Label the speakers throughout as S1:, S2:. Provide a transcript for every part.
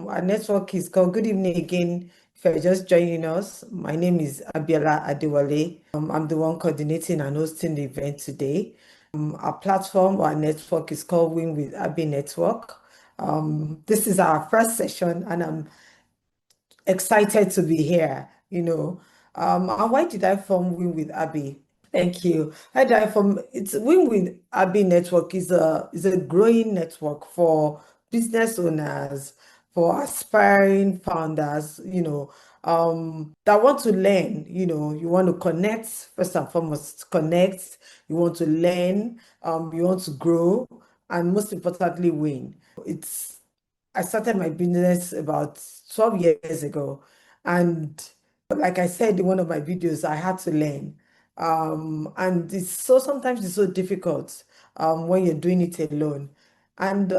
S1: Our network is called Good Evening Again. If you're just joining us, my name is Abiola Adewale. I'm the one coordinating and hosting the event today. Our platform, our network is called Win with Abi Network. This is our first session, and I'm excited to be here. And why did I form Win with Abi? Thank you. Hi, Di. It's Win with Abi Network is a growing network for business owners, for aspiring founders, that want to learn. You want to connect, first and foremost, connect, you want to learn, you want to grow, and most importantly, win. It's I started my business about 12 years ago, and like I said in one of my videos, I had to learn. And sometimes it's so difficult when you're doing it alone. And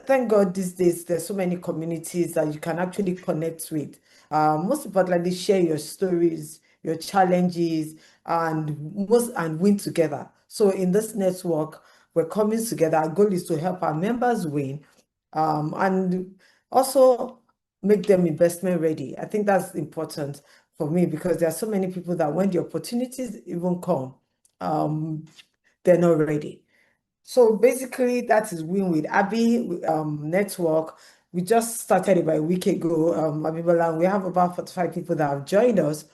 S1: thank God these days there's so many communities that you can actually connect with. Most importantly, share your stories, your challenges, and win together. So in this network, we're coming together. Our goal is to help our members win, and also make them investment ready. I think that's important for me because there are so many people that when the opportunities even come, um, they're not ready. So basically, that is Win with Abi network. We just started about a week ago, Abimbola, and we have about 45 people that have joined us.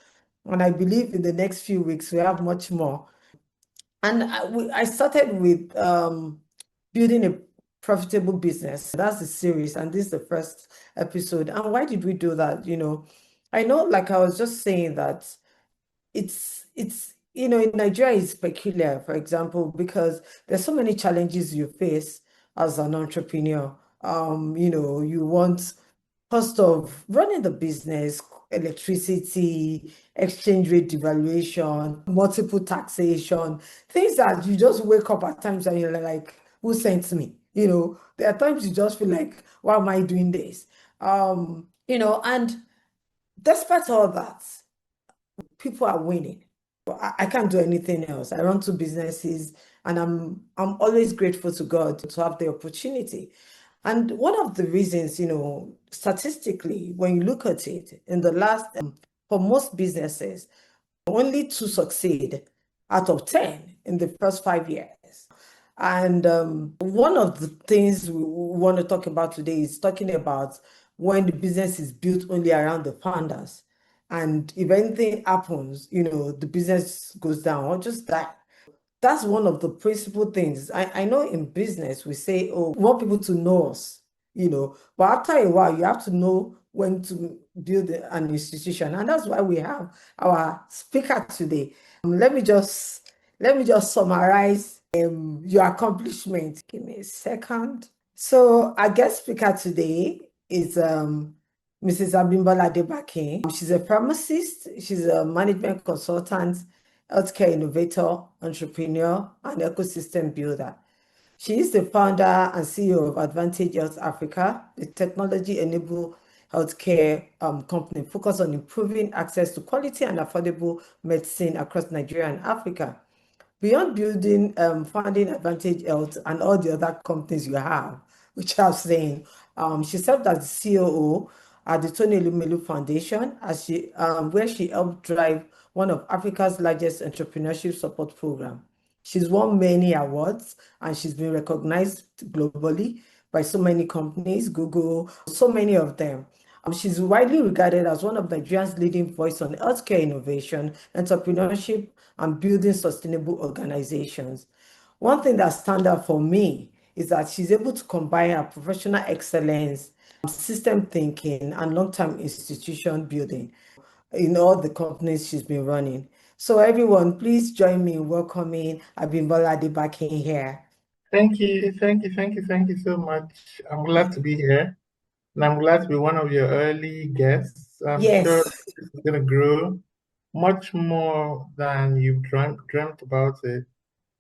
S1: And I believe in the next few weeks, we have much more. And I started with building a profitable business. That's the series, and this is the first episode. And why did we do that? I know, like I was just saying that in Nigeria it's peculiar, for example, because there's so many challenges you face as an entrepreneur. You want cost of running the business, electricity, exchange rate devaluation, multiple taxation, things that you just wake up at times and you're like, who sent me? There are times you just feel like, why am I doing this? And despite all that, people are winning. I can't do anything else. I run two businesses, and I'm always grateful to God to have the opportunity. And one of the reasons, statistically, when you look at it, in the last, for most businesses, only two succeed out of 10 in the first 5 years. And one of the things we want to talk about today is talking about when the business is built only around the founders. And if anything happens, the business goes down or just that. That's one of the principal things. I know in business, we say, oh, we want people to know us, but after a while, you have to know when to build an institution. And that's why we have our speaker today. Let me just summarize your accomplishment. Give me a second. So our guest speaker today is Mrs.Abimbola Adebakin. She's a pharmacist, she's a management consultant, healthcare innovator, entrepreneur, and ecosystem builder. She is the founder and CEO of Advantage Health Africa, the technology-enabled healthcare company focused on improving access to quality and affordable medicine across Nigeria and Africa. Beyond building, founding Advantage Health and all the other companies you have, which I've seen, she served as the COO at the Tony Elumelu Foundation, where she helped drive one of Africa's largest entrepreneurship support program. She's won many awards and she's been recognized globally by so many companies, Google, so many of them. She's widely regarded as one of Nigeria's leading voice on healthcare innovation, entrepreneurship, and building sustainable organizations. One thing that stands out for me is that she's able to combine her professional excellence, system thinking, and long-term institution building in all the companies she's been running. So everyone, please join me in welcoming Abimbola Adebakin here.
S2: Thank you, thank you so much. I'm glad to be here, and I'm glad to be one of your early guests. I'm sure
S1: Yes,
S2: this is going to grow much more than you've dreamt about it.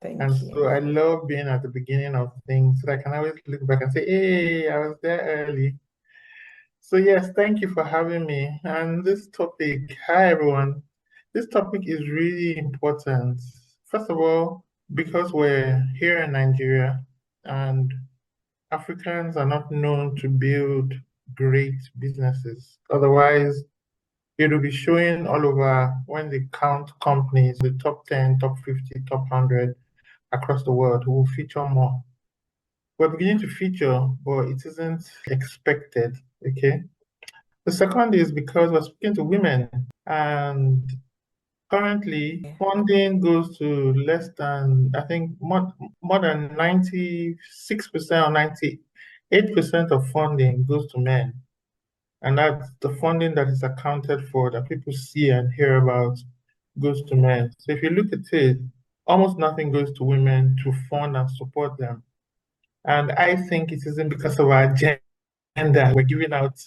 S2: And
S1: thank
S2: so
S1: you.
S2: I love being at the beginning of things so that I can always look back and say, hey, I was there early. So yes, thank you for having me. And this topic, hi everyone. This topic is really important. First of all, because we're here in Nigeria and Africans are not known to build great businesses. Otherwise, it will be showing all over when they count companies, the top 10, top 50, top 100 across the world who will feature more. We're beginning to feature, but it isn't expected. Okay. The second is because we're speaking to women, and currently funding goes to less than, I think, more than 96% or 98% of funding goes to men. And that's the funding that is accounted for, that people see and hear about, goes to men. So if you look at it, almost nothing goes to women to fund and support them. And I think it isn't because of our gender. We're giving out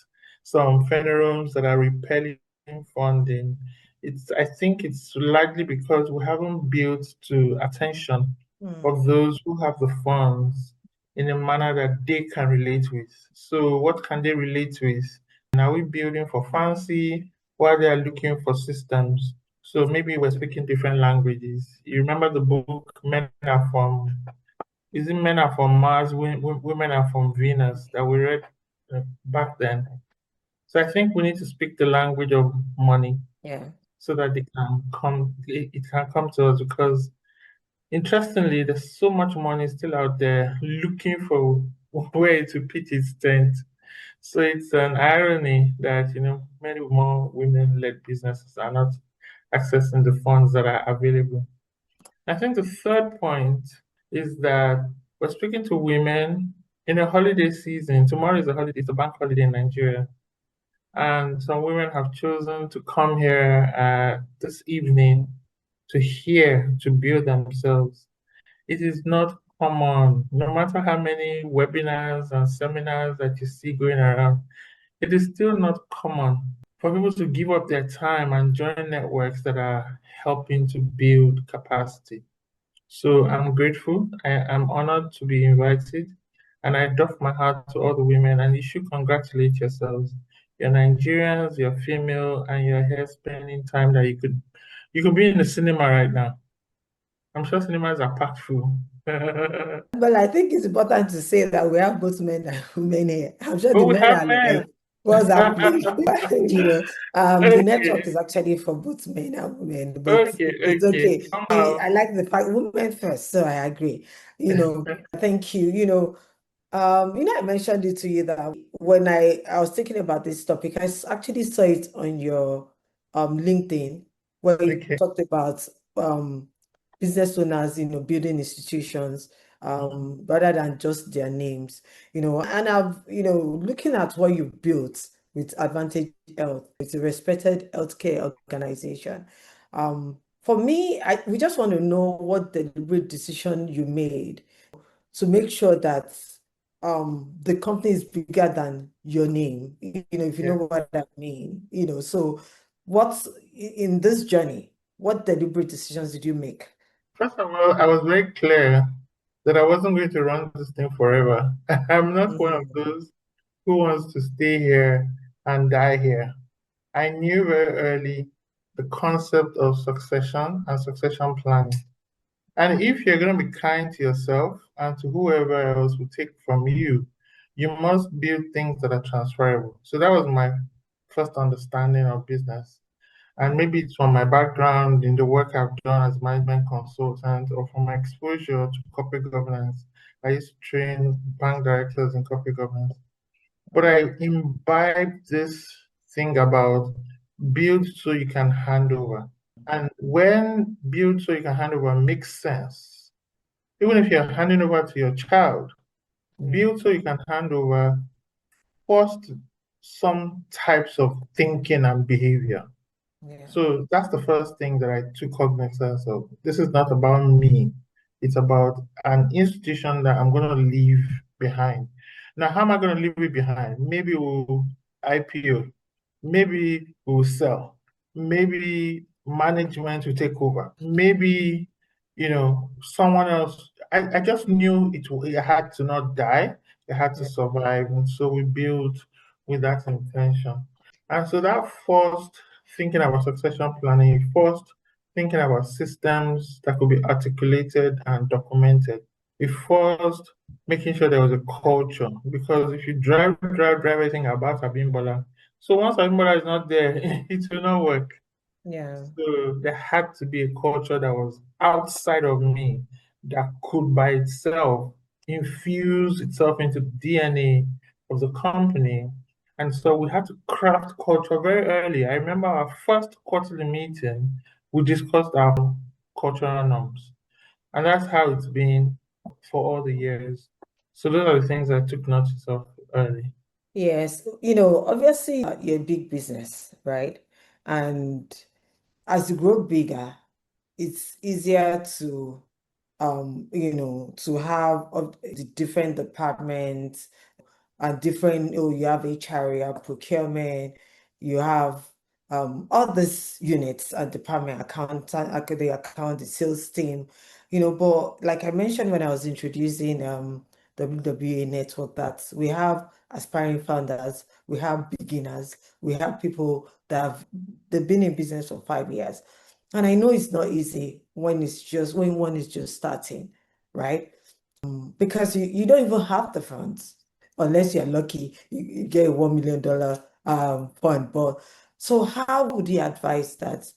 S2: some funerals that are repelling funding. I think it's largely because we haven't built to attention of those who have the funds in a manner that they can relate with. So what can they relate with? And are we building for fancy while they are looking for systems? So maybe we're speaking different languages. You remember the book Men Are From, is it Men Are From Mars, Women Are From Venus, that we read back then? So I think we need to speak the language of money
S1: Yeah.
S2: so that it can come to us, because interestingly, there's so much money still out there looking for where to pitch its tent. So it's an irony that, many more women-led businesses are not accessing the funds that are available. I think the third point is that we're speaking to women in a holiday season. Tomorrow is a holiday, it's a bank holiday in Nigeria. And some women have chosen to come here this evening to hear, to build themselves. It is not common, no matter how many webinars and seminars that you see going around, it is still not common for people to give up their time and join networks that are helping to build capacity. So I'm grateful. I am honored to be invited, and I doff my hat to all the women. And you should congratulate yourselves. You're Nigerians, you're female, and you're here spending time that you could be in the cinema right now. I'm sure cinemas are packed full.
S1: But I think it's important to say that we have both men and women here. I'm sure
S2: But
S1: the
S2: we
S1: men
S2: have
S1: are
S2: men.
S1: like, what's happening? The network
S2: Okay,
S1: is actually for both men and women, but
S2: okay,
S1: it's
S2: okay.
S1: okay.
S2: Come out.
S1: I like the fact women first, so I agree. Thank you. I mentioned it to you that when I was thinking about this topic, actually saw it on your LinkedIn where you
S2: Okay.
S1: talked about business owners, building institutions rather than just their names, and looking at what you built with Advantage Health, it's a respected healthcare organization. For me, we just want to know what deliberate decision you made to make sure that the company is bigger than your name, if you know
S2: Yeah.
S1: what I mean, so what's in this journey, what deliberate decisions did you make?
S2: First of all, I was very clear that I wasn't going to run this thing forever. I'm not one of
S1: Mm,
S2: those who wants to stay here and die here. I knew very early the concept of succession and succession planning. And if you're going to be kind to yourself and to whoever else will take from you, you must build things that are transferable. So that was my first understanding of business. And maybe it's from my background in the work I've done as management consultant or from my exposure to corporate governance. I used to train bank directors in corporate governance. But I imbibed this thing about build so you can hand over. And when build so you can hand over makes sense, even if you're handing over to your child,
S1: yeah,
S2: build so you can hand over first some types of thinking and behavior.
S1: yeah,
S2: So that's the first thing that I took cognizance of. This is not about me. It's about an institution that I'm going to leave behind. Now, how am I going to leave it behind? Maybe we'll IPO. Maybe we'll sell. Maybe management will take over. Maybe, someone else. I just knew it had to not die. It had to
S1: yeah,
S2: survive. And so we built with that intention. And so that first thinking about succession planning, first thinking about systems that could be articulated and documented. first making sure there was a culture, because if you drive everything about Abimbola, so once Abimbola is not there, it will not work.
S1: Yeah.
S2: So there had to be a culture that was outside of me that could by itself infuse itself into the DNA of the company. And so we had to craft culture very early. I remember our first quarterly meeting, we discussed our cultural norms. And that's how it's been for all the years. So those are the things I took notice of early.
S1: Yes, obviously you're a big business, right? And as you grow bigger, it's easier to to have the different departments and different, oh, you have HR, you have procurement, you have all these units and department, the account, the sales team, but like I mentioned when I was introducing WWA network, that we have aspiring founders, we have beginners, we have people that they've been in business for 5 years. And I know it's not easy when one is just starting, right? Because you don't even have the funds unless you're lucky, you get a $1 million fund. But so how would you advise that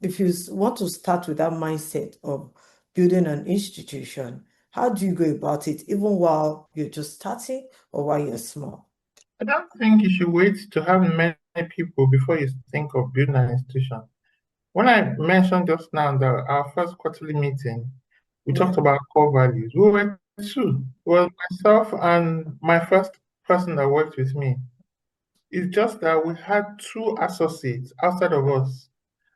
S1: if you want to start with that mindset of building an institution, how do you go about it, even while you're just starting or while you're small?
S2: I don't think you should wait to have many people before you think of building an institution. When I mentioned just now that our first quarterly meeting, we
S1: Yeah.
S2: talked about core values. We were two. Well, myself and my first person that worked with me. It's just that we had two associates outside of us.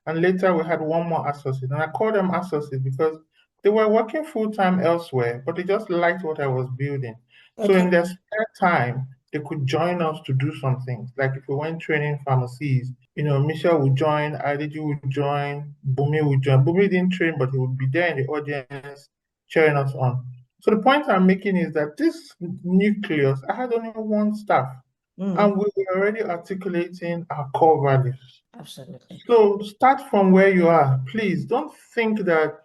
S2: And later we had one more associate. And I called them associates because they were working full time elsewhere, but they just liked what I was building. So in
S1: Okay.
S2: their spare time, they could join us to do some things. Like if we went training pharmacies, Michelle would join, Adiji would join, Bumi would join. Bumi didn't train, but he would be there in the audience cheering us on. So the point I'm making is that this nucleus, I had only one staff, and
S1: Mm,
S2: we were already articulating our core values.
S1: absolutely.
S2: So start from where you are. Please don't think that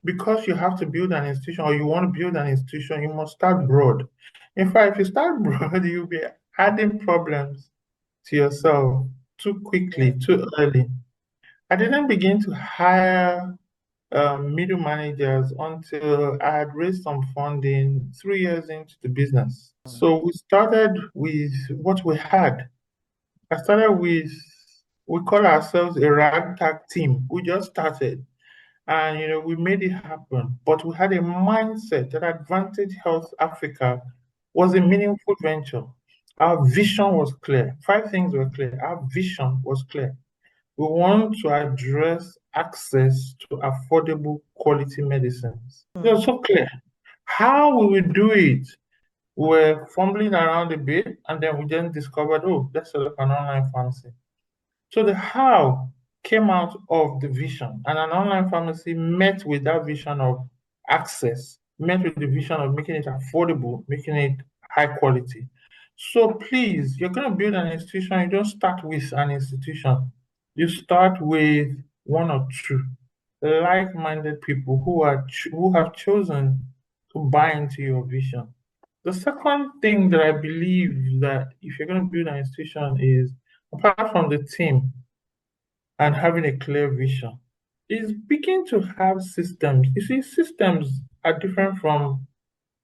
S2: because you have to build an institution or you want to build an institution, you must start broad. In fact, if you start broad, you'll be adding problems to yourself too
S1: Yeah.
S2: quickly, too early. I didn't begin to hire middle managers until I had raised some funding 3 years into the business. So we started with what we had. I started with, we call ourselves a ragtag team. We just started and we made it happen. But we had a mindset that Advantage Health Africa was a meaningful venture. Our vision was clear. Five things were clear. Our vision was clear. We want to address access to affordable quality medicines. It
S1: Mm,
S2: was so clear. How we will do it, we were fumbling around a bit, and then we then discovered, oh, let's set up an online pharmacy. So the how came out of the vision, and an online pharmacy met with that vision of access, met with the vision of making it affordable, making it high quality. So please, you're going to build an institution, you don't start with an institution. You start with one or two like-minded people who have chosen to buy into your vision. The second thing that I believe that if you're going to build an institution is, apart from the team and having a clear vision, is begin to have systems. You see, systems are different from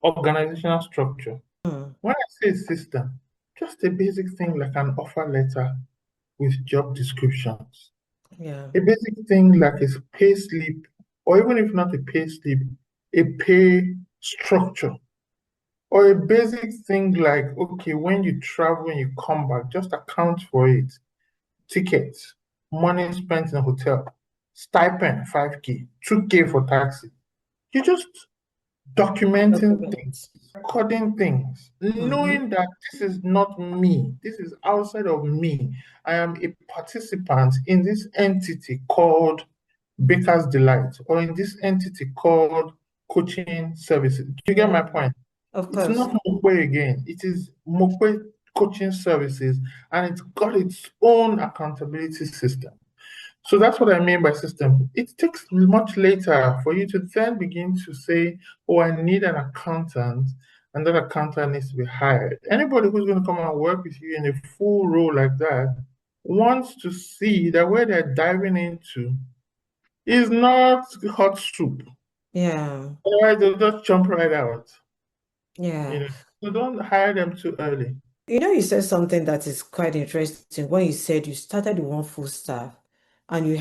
S2: organizational structure.
S1: mm,
S2: When I say system, just a basic thing like an offer letter with job descriptions,
S1: yeah.
S2: a basic thing like a pay slip, or even if not a pay slip, a pay structure. Or a basic thing like, okay, when you travel and you come back, just account for it. Tickets, money spent in a hotel, stipend 5K, 2K for taxi. You're just documenting things,
S1: Documents.
S2: recording things,
S1: Mm-hmm.
S2: knowing that this is not me, this is outside of me. I am a participant in this entity called Baker's Delight, or in this entity called coaching services. Do you get my
S1: Yeah,
S2: point?
S1: of
S2: It's
S1: course.
S2: not Mokwe again. It is Mokwe Coaching Services, and it's got its own accountability system. So that's what I mean by system. It takes much later for you to then begin to say, oh, I need an accountant, and that accountant needs to be hired. Anybody who's going to come and work with you in a full role like that wants to see that where they're diving into is not hot soup.
S1: Yeah,
S2: Otherwise, they'll just jump right out. You
S1: yeah.
S2: know, so don't hire them too early.
S1: You said something that is quite interesting when you said you started with one full staff and you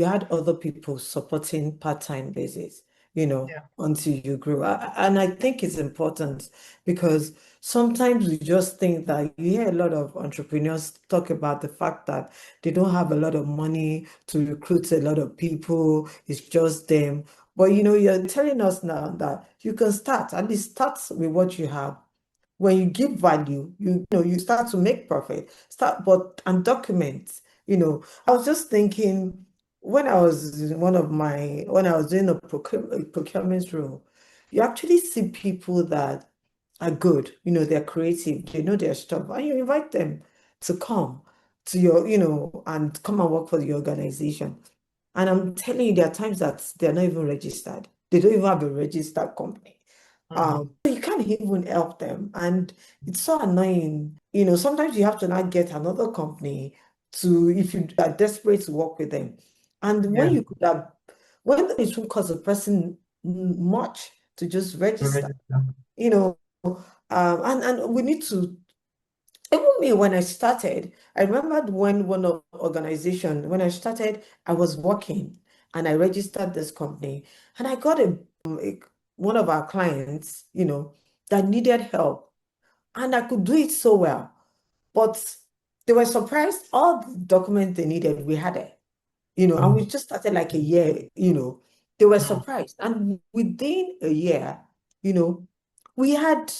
S1: had other people supporting part-time basis,
S2: Yeah,
S1: until you grew. And I think it's important because sometimes we just think that you hear a lot of entrepreneurs talk about the fact that they don't have a lot of money to recruit a lot of people, it's just them. But you're telling us now that you can start, at least start with what you have. When you give value, you start to make profit. Start, but and document. I was just thinking when I was in when I was doing a procurement role, you actually see people that are good, they're creative, they know their stuff, and you invite them to come to your, and come and work for the organization. And I'm telling you, there are times that they're not even registered. They don't even have a registered company.
S2: mhm,
S1: So you can't even help them. And it's so annoying. Sometimes you have to now get another company if you are desperate to work with them. And when
S2: yeah,
S1: you could have, when it won't cost a person much to just register,
S2: register.
S1: you know, and we need to, even me, when I started, I remembered when when I started, I was working and I registered this company and I got one of our clients, that needed help and I could do it so well. But they were surprised all the documents they needed, we had it, and we
S2: Mm,
S1: just started like a year, they were
S2: mm,
S1: surprised. And within a year, you know, we had,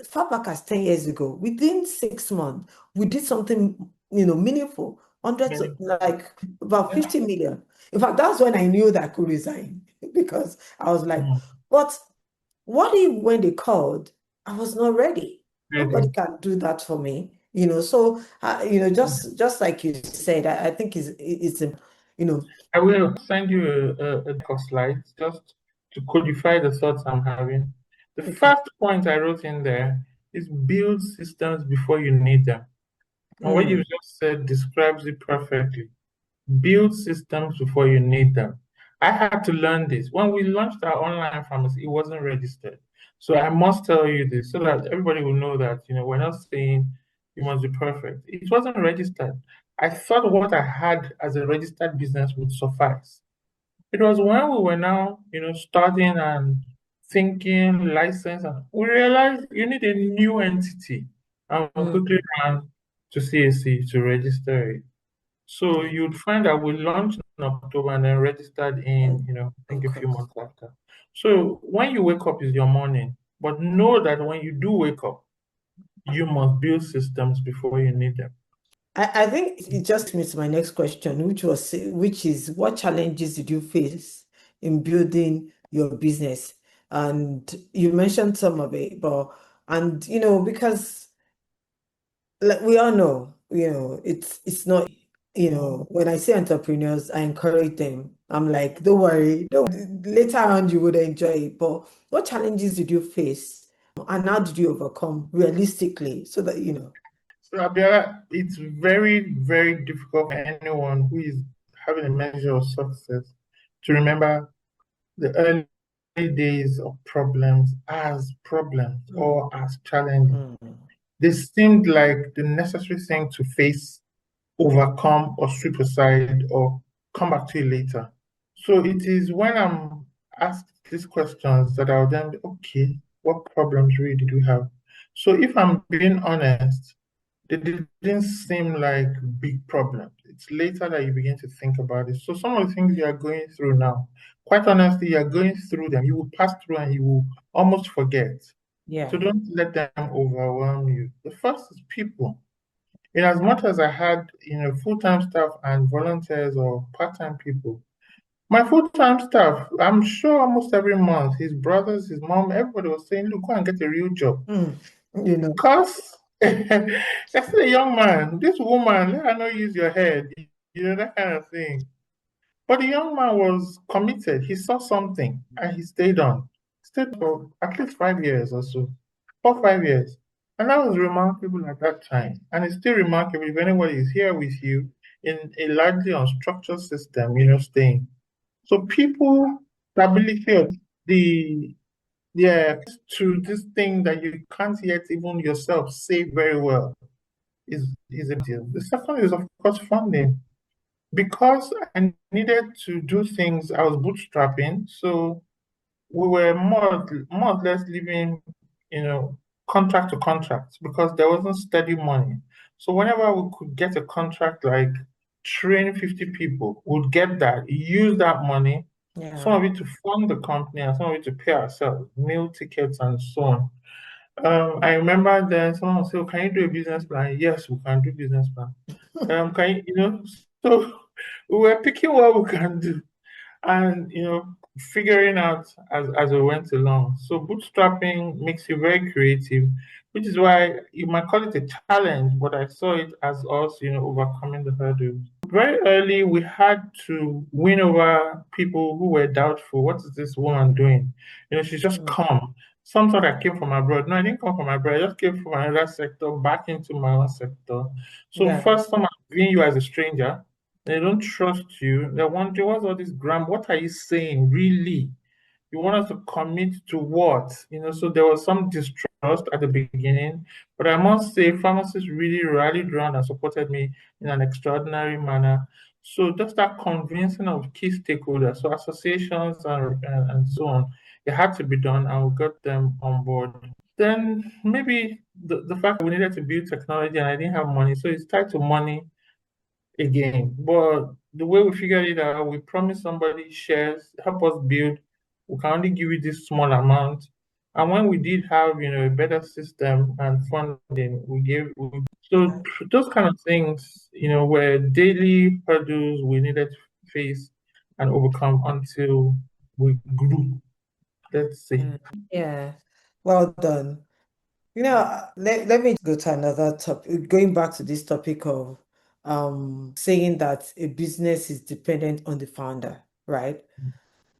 S1: far back as 10 years ago, within 6 months, we did something, meaningful, hundreds of,
S2: meaningful.
S1: like about
S2: Yeah.
S1: 50 million. In fact, that's when I knew that I could resign because I was like,
S2: Mm,
S1: but what if when they called, I was not ready? Nobody
S2: ready.
S1: can do that for me, so just like you said, I think you know,
S2: I will send you a deck of slides just to codify the thoughts I'm having. The
S1: okay.
S2: first point I wrote in there is build systems before you need them. And what you
S1: Mm,
S2: just said describes it perfectly. Build systems before you need them. I had to learn this. When we launched our online pharmacy, it wasn't registered. So I must tell you this so that everybody will know that, we're not saying you must be perfect. It wasn't registered. I thought what I had as a registered business would suffice. It was when we were now, starting and thinking license, and we realized you need a new entity. And we quickly
S1: mm,
S2: ran to CAC to register it. So
S1: yeah.
S2: you'd find that we launched in October and then registered in, I think a
S1: Okay.
S2: few months after. So when you wake up is your morning, but know that when you do wake up, you must build systems before you need them.
S1: I think it just meets my next question, which is what challenges did you face in building your business? And you mentioned some of it, but and because like we all know, it's not, when I say entrepreneurs, I encourage them. I'm like, don't worry, don't later on you would enjoy it. But what challenges did you face and how did you overcome realistically so that
S2: So Abiola, it's very, very difficult for anyone who is having a measure of success to remember the early days of problems
S1: Mm,
S2: or as challenges.
S1: mm,
S2: They seemed like the necessary thing to face, overcome, or sweep aside, or come back to it later. So it is when I'm asked these questions that I'll then be, okay, what problems really did we have? So if I'm being honest, they didn't seem like big problems. It's later that you begin to think about it. So some of the things you are going through now, quite honestly, you are going through them. You will pass through and you will almost forget. So
S1: yeah.
S2: don't let them overwhelm you. The first is people. In as much as I had, full-time staff and volunteers or part-time people, my full-time staff, I'm sure almost every month, his brothers, his mom, everybody was saying, look, go and get a real job.
S1: Mm, you know.
S2: Because I said, young man, this woman, let her not use your head, that kind of thing. But the young man was committed. He saw something and he stayed on. Stayed for at least 5 years or so, 4, 5 years. And that was remarkable at that time. And it's still remarkable if anybody is here with you in a largely unstructured system, staying. So people, the ability of the yeah, to this thing that you can't yet even yourself say very well is a deal. The second is of course funding. Because I needed to do things, I was bootstrapping, so we were more or less living, you know, contract to contract because there wasn't steady money. So whenever we could get a contract like train 50 people, we'd get that, use that money, some
S1: Yeah.
S2: of it to fund the company and some of it to pay ourselves, meal tickets and so on. I remember then someone said, "Oh, can you do a business plan?" Yes, we can do business plan. Can you, so we were picking what we can do and figuring out as we went along. So bootstrapping makes you very creative, which is why you might call it a challenge, but I saw it as us, overcoming the hurdles. Very early, we had to win over people who were doubtful. What is this woman doing? She's just
S1: Mm.
S2: come. Some thought I came from abroad. No, I didn't come from abroad. I just came from another sector back into my own sector. So
S1: Yeah.
S2: first, someone viewing you as a stranger, they don't trust you. They're wondering, what's all this gram? What are you saying, really? You want us to commit to what? So there was some distrust at the beginning, but I must say, pharmacists really rallied around and supported me in an extraordinary manner. So just that convincing of key stakeholders, so associations and so on, it had to be done, and we got them on board. Then maybe the fact that we needed to build technology and I didn't have money, so it's tied to money again. But the way we figured it out, we promised somebody shares, help us build. We can only give you this small amount. And when we did have, a better system and funding, we gave. So those kind of things, were daily hurdles we needed to face and overcome until we grew. Let's say.
S1: Yeah. Yeah. Well done. Let me go to another topic, going back to this topic of saying that a business is dependent on the founder, right?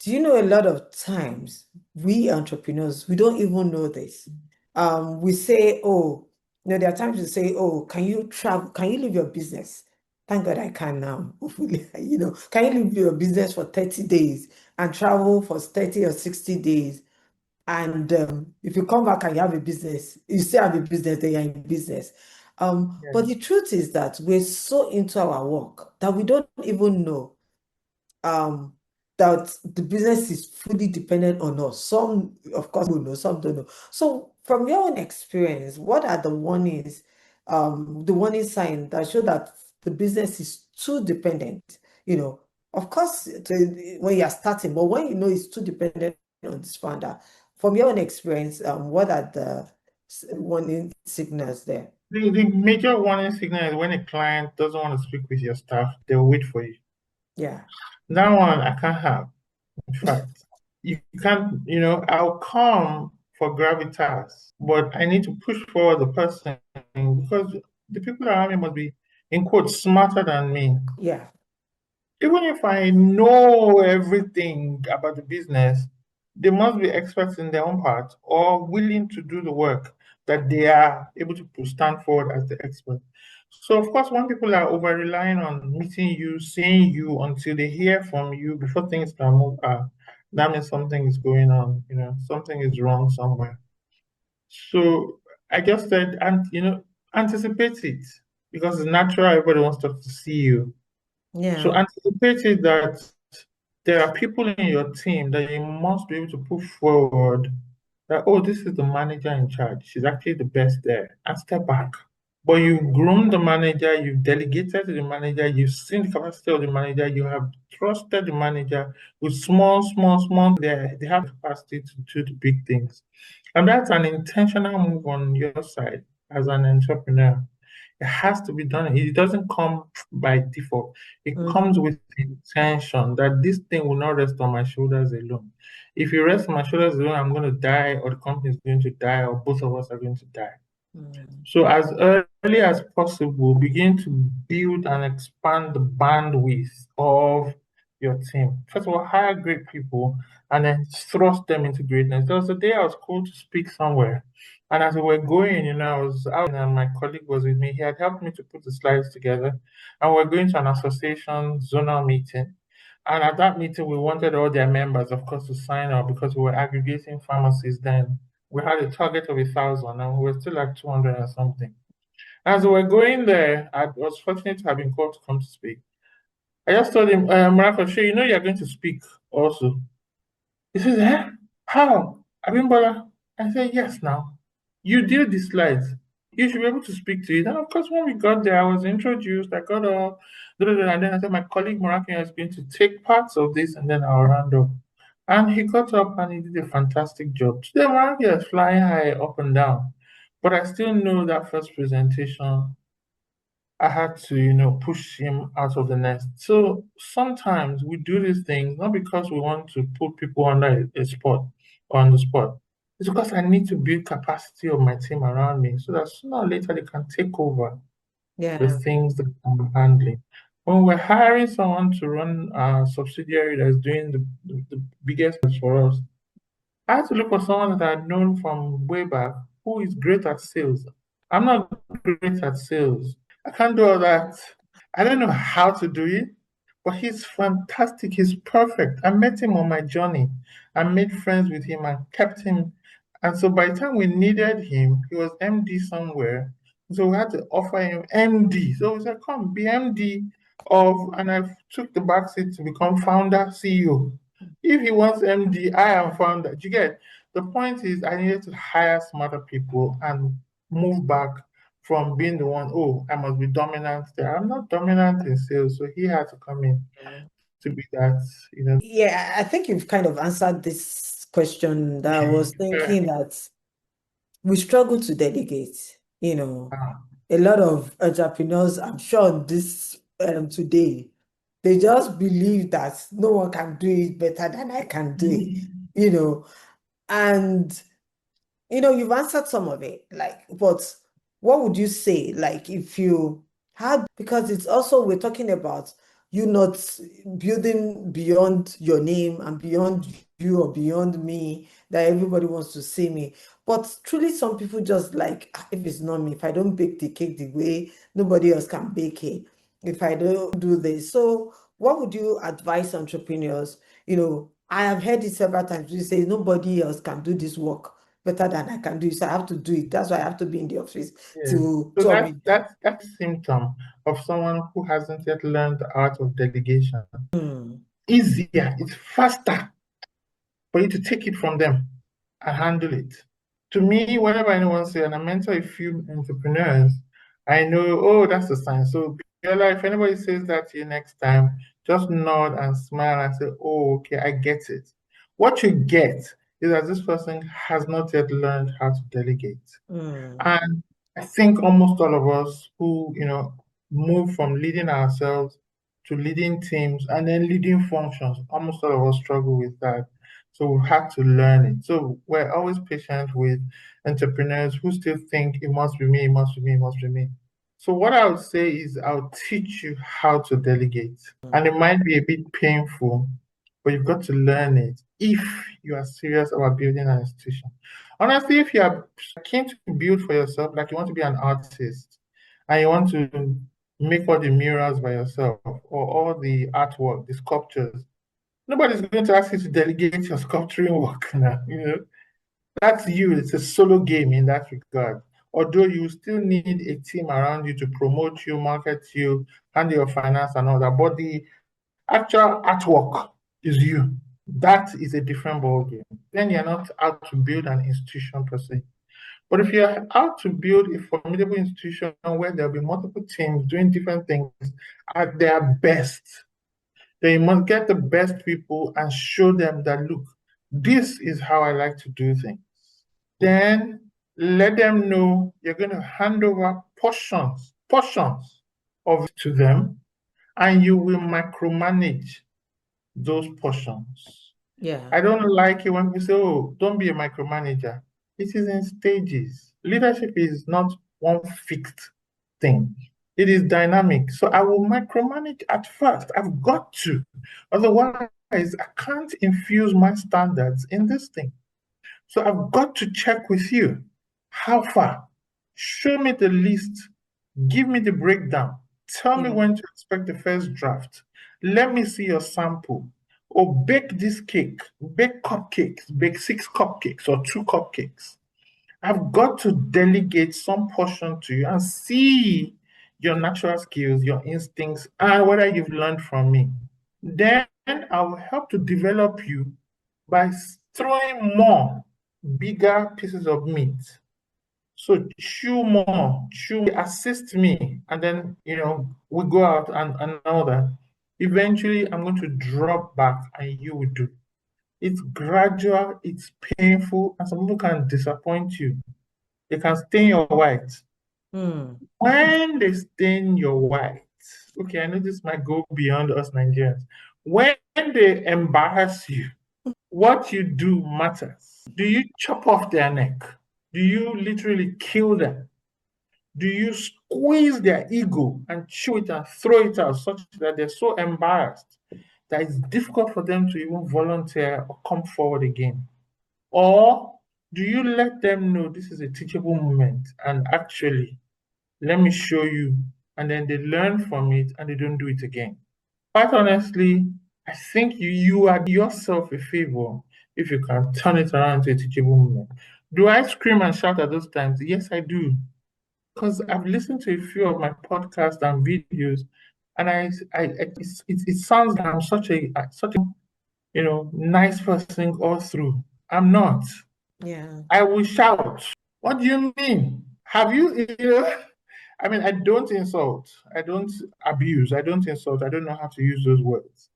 S1: Do you know a lot of times we entrepreneurs, we don't even know this. We say, oh, there are times we say, oh, can you travel? Can you leave your business? Thank God I can now. Hopefully, can you leave your business for 30 days and travel for 30 or 60 days? And if you come back and you have a business, you still have a business, then you're in business. But
S2: Yeah.
S1: the truth is that we're so into our work that we don't even know um, that the business is fully dependent on us. Some, of course, will know, some don't know. So, from your own experience, what are the warning signs that show that the business is too dependent? Of course, when you're starting, but when you know it's too dependent on this founder, from your own experience, what are the warning signals there?
S2: The major warning signal is when a client doesn't want to speak with your staff, they'll wait for you.
S1: Yeah,
S2: That one I can't have. In fact, you can't, I'll come for gravitas, but I need to push forward the person because the people around me must be, in quotes, smarter than me.
S1: yeah,
S2: Even if I know everything about the business, they must be experts in their own part or willing to do the work that they are able to stand forward as the expert. So, of course, when people are over relying on meeting you, seeing you until they hear from you before things can move, that means something is going on, something is wrong somewhere. So, I just said, and anticipate it because it's natural, everybody wants to see you. So
S1: yeah,
S2: anticipate it that there are people in your team that you must be able to put forward that, oh, this is the manager in charge. She's actually the best there. And step back. But you've groomed the manager, you've delegated to the manager, you've seen the capacity of the manager, you have trusted the manager with small, small, small. They have the capacity to do the big things. And that's an intentional move on your side as an entrepreneur. It has to be done. It doesn't come by default. It comes
S1: mhm,
S2: with intention that this thing will not rest on my shoulders alone. If it rests on my shoulders alone, I'm going to die, or the company is going to die, or both of us are going to die.
S1: mhm.
S2: So, as early as possible, begin to build and expand the bandwidth of your team. First of all, hire great people and then thrust them into greatness. There was a day I was called to speak somewhere. And as we were going, I was out and my colleague was with me. He had helped me to put the slides together. And we're going to an association zonal meeting. And at that meeting, we wanted all their members, of course, to sign up because we were aggregating pharmacies then. We had a target of 1,000 and we were still at 200 and something. As we were going there, I was fortunate to have been called to come to speak. I just told him, Marako, sure, you're going to speak also. He says, eh? How? Abimbola? I said, yes, now. You did the slides. You should be able to speak to it. And of course, when we got there, I was introduced. I got all, and then I said, my colleague Moroccan is going to take parts of this and then I'll round up. And he got up and he did a fantastic job. Today, Moroccan is flying high up and down. But I still know that first presentation I had to, push him out of the nest. So sometimes we do these things not because we want to put people under a spot or on the spot. It's because I need to build capacity of my team around me so that sooner or later they can take over the
S1: Yeah.
S2: things that I'm handling. When we're hiring someone to run a subsidiary that's doing the biggest for us, I had to look for someone that I'd known from way back who is great at sales. I'm not great at sales. I can't do all that. I don't know how to do it, but he's fantastic. He's perfect. I met him on my journey. I made friends with him and kept him. And so by the time we needed him, he was MD somewhere. So we had to offer him MD. So we said, come, be MD of, and I took the back seat to become founder, CEO. If he wants MD, I am founder. Do you get? The point is, I needed to hire smarter people and move back from being the one, oh, I must be dominant there. I'm not dominant in sales, so he had to come in to be that.
S1: Yeah, I think you've kind of answered this question that I was
S2: Yeah.
S1: thinking that we struggle to delegate, you know.
S2: Ah.
S1: A lot of entrepreneurs, I'm sure this today, they just believe that no one can do it better than I can do it, you know. And you've answered some of it, like, but what would you say, like, if you had, because it's also, we're talking about you not building beyond your name and beyond you or beyond me, that everybody wants to see me. But truly, some people just like, "Ah, if it's not me, if I don't bake the cake the way nobody else can bake it, if I don't do this." So, what would you advise entrepreneurs? I have heard it several times. You say nobody else can do this work better than I can do it. So I have to do it. That's why I have to be in the office
S2: Yes.
S1: to
S2: So
S1: I
S2: that's
S1: mean,
S2: that's that's a symptom of someone who hasn't yet learned the art of delegation.
S1: hmm,
S2: Easier, it's faster for you to take it from them and handle it. To me, whenever anyone says, and I mentor a few entrepreneurs, I know, oh, that's a sign. So, Biola, if anybody says that to you next time, just nod and smile and say, oh, okay, I get it. What you get is that this person has not yet learned how to delegate.
S1: hmm,
S2: And I think almost all of us who, move from leading ourselves to leading teams and then leading functions, almost all of us struggle with that. So we've had to learn it. So we're always patient with entrepreneurs who still think it must be me, it must be me, it must be me. So what I would say is I'll teach you how to delegate. And it might be a bit painful, but you've got to learn it if you are serious about building an institution. Honestly, if you are keen to build for yourself, like you want to be an artist and you want to make all the murals by yourself or all the artwork, the sculptures, nobody's going to ask you to delegate your sculpturing work now. That's you. It's a solo game in that regard. Although you still need a team around you to promote you, market you, handle your finance and all that. But the actual artwork is you. That is a different ballgame. Then you're not out to build an institution per se. But if you're out to build a formidable institution where there'll be multiple teams doing different things at their best, then you must get the best people and show them that, look, this is how I like to do things. Then let them know you're going to hand over portions of it to them, and you will micromanage those portions.
S1: yeah,
S2: I don't like it when people say, oh, don't be a micromanager. It is in stages. Leadership is not one fixed thing, it is dynamic. So I will micromanage at first. I've got to. Otherwise, I can't infuse my standards in this thing. So I've got to check with you. How far? Show me the list. Give me the breakdown. Tell me
S1: Yeah.
S2: when to expect the first draft. Let me see your sample. Or bake this cake. Bake cupcakes. Bake 6 cupcakes or 2 cupcakes. I've got to delegate some portion to you and see your natural skills, your instincts, and whether you've learned from me. Then I will help to develop you by throwing more bigger pieces of meat. So chew more, chew, assist me, and then we go out and all that. Eventually, I'm going to drop back, and you will do. It's gradual, it's painful, and some people can disappoint you. They can stain your white.
S1: Mm.
S2: When they stain your white, okay, I know this might go beyond us Nigerians. When they embarrass you, what you do matters. Do you chop off their neck? Do you literally kill them? Do you squeeze their ego and chew it and throw it out such that they're so embarrassed that it's difficult for them to even volunteer or come forward again? Or do you let them know this is a teachable moment and actually, let me show you, and then they learn from it and they don't do it again? Quite honestly, I think you are yourself a favor if you can turn it around to a teachable moment. Do I scream and shout at those times? Yes, I do. Because I've listened to a few of my podcasts and videos, and it sounds like I'm such a nice person all through. I'm not.
S1: Yeah.
S2: I will shout. What do you mean? Have you? I mean, I don't insult. I don't abuse. I don't insult. I don't know how to use those words.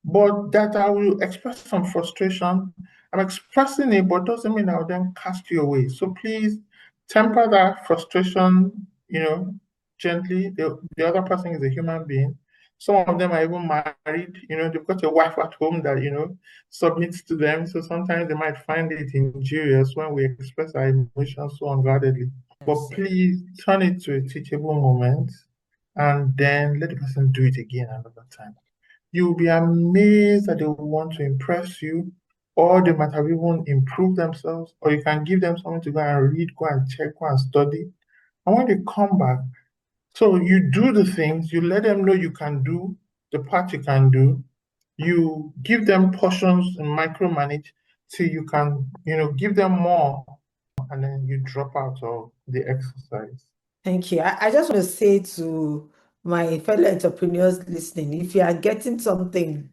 S2: But that I will express some frustration. I'm expressing it, but doesn't mean I'll then cast you away. So please temper that frustration, gently. The other person is a human being. Some of them are even married, they've got a wife at home that, submits to them. So sometimes they might find it injurious when we express our emotions so unguardedly. But
S1: Yes.
S2: please turn it to a teachable moment and then let the person do it again another time. You'll be amazed that they will want to impress you, or they might have even improved themselves, or you can give them something to go and read, go and check, go and study. And when they come back, so you do the things, you let them know you can do the part you can do, you give them portions and micromanage till you can, give them more, and then you drop out of the exercise.
S1: Thank you. I just want to say to my fellow entrepreneurs listening, if you are getting something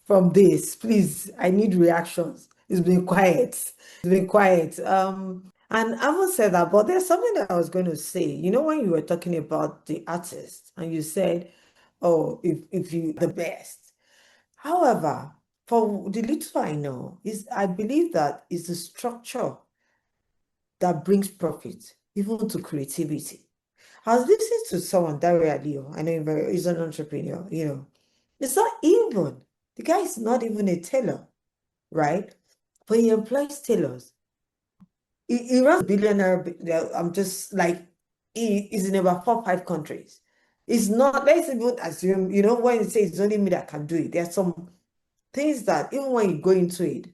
S1: from this, please, I need reactions. It's been quiet. It's been quiet. And I haven't said that, but there's something that I was going to say. When you were talking about the artist and you said, oh, if you the best. However, for the little I know, is I believe that is the structure that brings profit, even to creativity. I was listening to someone, Dario Leo, I know he's an entrepreneur. It's not even, the guy is not even a tailor, right? But he employs tailors. He runs a billionaire, I'm just like, he is in about 4 or 5 countries. It's not, let's even assume, when you say it's only me that can do it, there's some things that even when you go into it,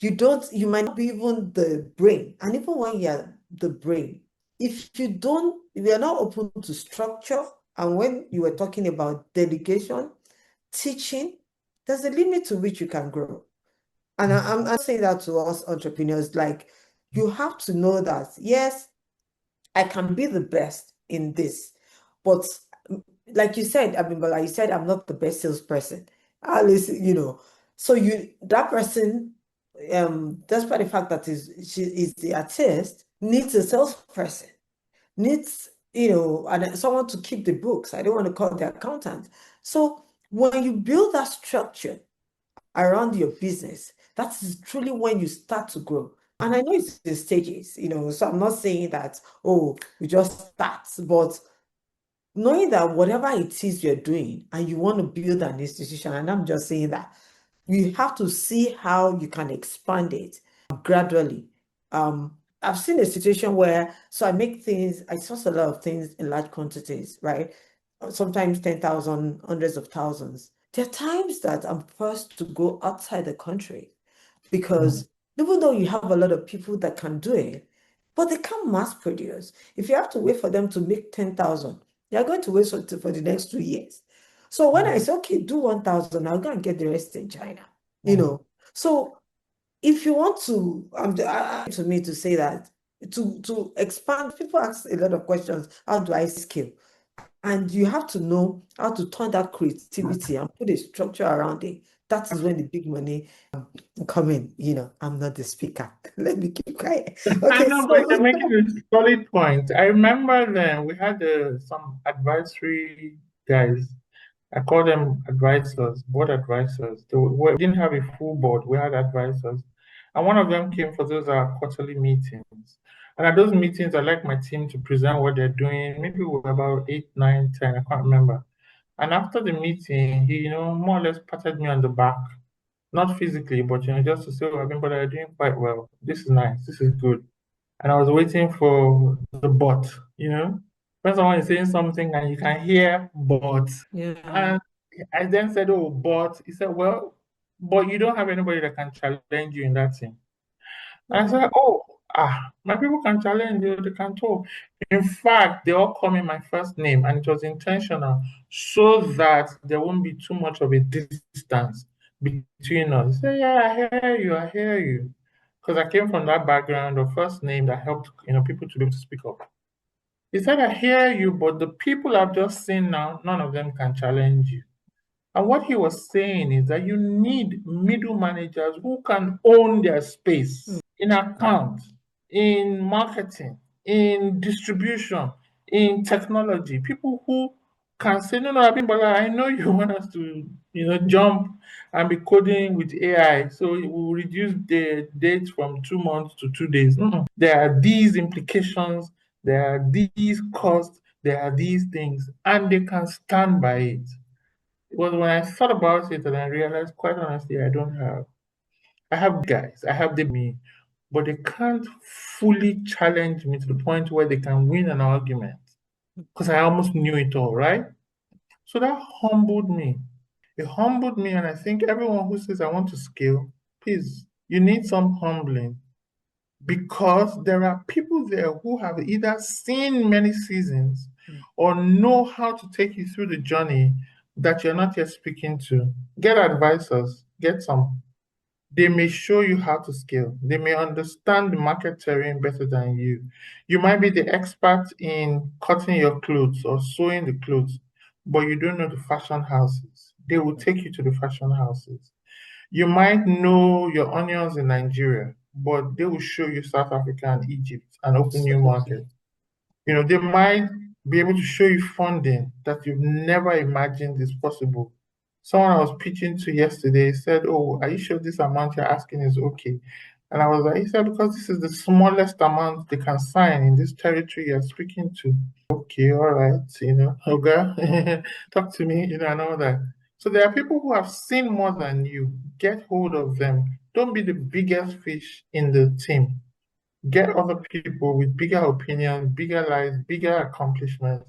S1: you might not be even the brain. And even when you're the brain, if you're not open to structure, and when you were talking about delegation, teaching, there's a limit to which you can grow. And I'm saying that to us entrepreneurs, like, you have to know that, yes, I can be the best in this, but like you said, Abimbola, you said I'm not the best salesperson. At least, so that person, despite the fact that she is the artist, needs a salesperson, needs, and someone to keep the books. I don't want to call the accountant. So when you build that structure around your business, that is truly when you start to grow. And I know it's in stages, so I'm not saying that, oh, we just start, but knowing that whatever it is you're doing and you want to build an institution, and I'm just saying that you have to see how you can expand it gradually. I've seen a situation where, so I source a lot of things in large quantities, right? Sometimes 10,000, hundreds of thousands, There are times that I'm forced to go outside the country because even though you have a lot of people that can do it, but they can't mass produce. If you have to wait for them to make 10,000, you're going to wait for the next 2 years. So when I say, okay, do 1,000, I'll go and get the rest in China, you know. So if you want to, to me to say that, to expand, people ask a lot of questions. How do I scale? And you have to know how to turn that creativity and put a structure around it. That is when the big money come in. I'm not the speaker. Let me keep quiet.
S2: I
S1: Okay,
S2: know, but
S1: so
S2: you're making a solid point. I remember then we had some advisory guys. I call them advisors, board advisors. We didn't have a full board, we had advisors. And one of them came for those quarterly meetings. And at those meetings, I like my team to present what they're doing. Maybe we were about 8, 9, 10, I can't remember. And after the meeting, he, more or less patted me on the back. Not physically, but just to say, oh, Abimbola, you're doing quite well. This is nice. This is good. And I was waiting for the but, when someone is saying something and you can hear but.
S1: yeah.
S2: And I then said, oh, but he said, well, but you don't have anybody that can challenge you in that thing. And I said, oh, my people can challenge you, they can talk. In fact, they all call me my first name, and it was intentional so that there won't be too much of a distance between us. Say, yeah, I hear you. Because I came from that background of first name that helped, people to be able to speak up. He said, I hear you, but the people I've just seen now, none of them can challenge you. And what he was saying is that you need middle managers who can own their space in accounts, in marketing, in distribution, in technology. People who can say, no, no, Abimbola, I know you want us to, jump and be coding with AI. So it will reduce the dates from 2 months to 2 days. There are these implications, there are these costs, there are these things, and they can stand by it. Because when I thought about it and I realized, quite honestly, I have guys, I have me, but they can't fully challenge me to the point where they can win an argument. Because I almost knew it all, right? So that humbled me. It humbled me, and I think everyone who says I want to scale, please, you need some humbling because there are people there who have either seen many seasons or know how to take you through the journey that you're not yet speaking to. Get advisors, get some. They may show you how to scale. They may understand the market terrain better than you. You might be the expert in cutting your clothes or sewing the clothes, but you don't know the fashion houses. They will take you to the fashion houses. You might know your onions in Nigeria, but they will show you South Africa and Egypt and open new
S1: Absolutely.
S2: markets. They might be able to show you funding that you've never imagined is possible. Someone I was pitching to yesterday said, oh, are you sure this amount you're asking is okay? And I was like, he said, because this is the smallest amount they can sign in this territory you're speaking to. Okay, all right, okay, talk to me, and all that. So there are people who have seen more than you. Get hold of them. Don't be the biggest fish in the team. Get other people with bigger opinions, bigger lives, bigger accomplishments,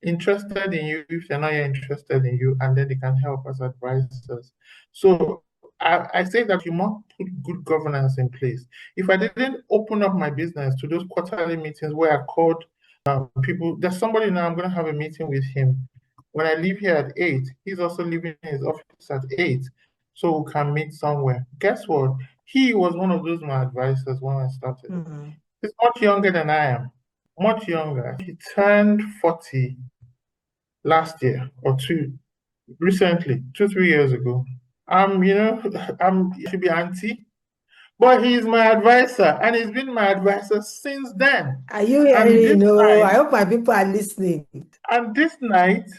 S2: interested in you if they're not yet interested in you, and then they can help as advisors. So I say that you must put good governance in place. If I didn't open up my business to those quarterly meetings where I called people, there's somebody now, I'm going to have a meeting with him. When I leave here at 8, he's also leaving his office at 8, so we can meet somewhere. Guess what? He was one of those my advisors when I started. He's much younger than I am, much younger. He turned 40 last year or two, recently, 3 years ago. I should be auntie, but he's my advisor, and he's been my advisor since then.
S1: Are you
S2: And
S1: hearing?
S2: this
S1: No, I
S2: night,
S1: hope my people are listening.
S2: and this night,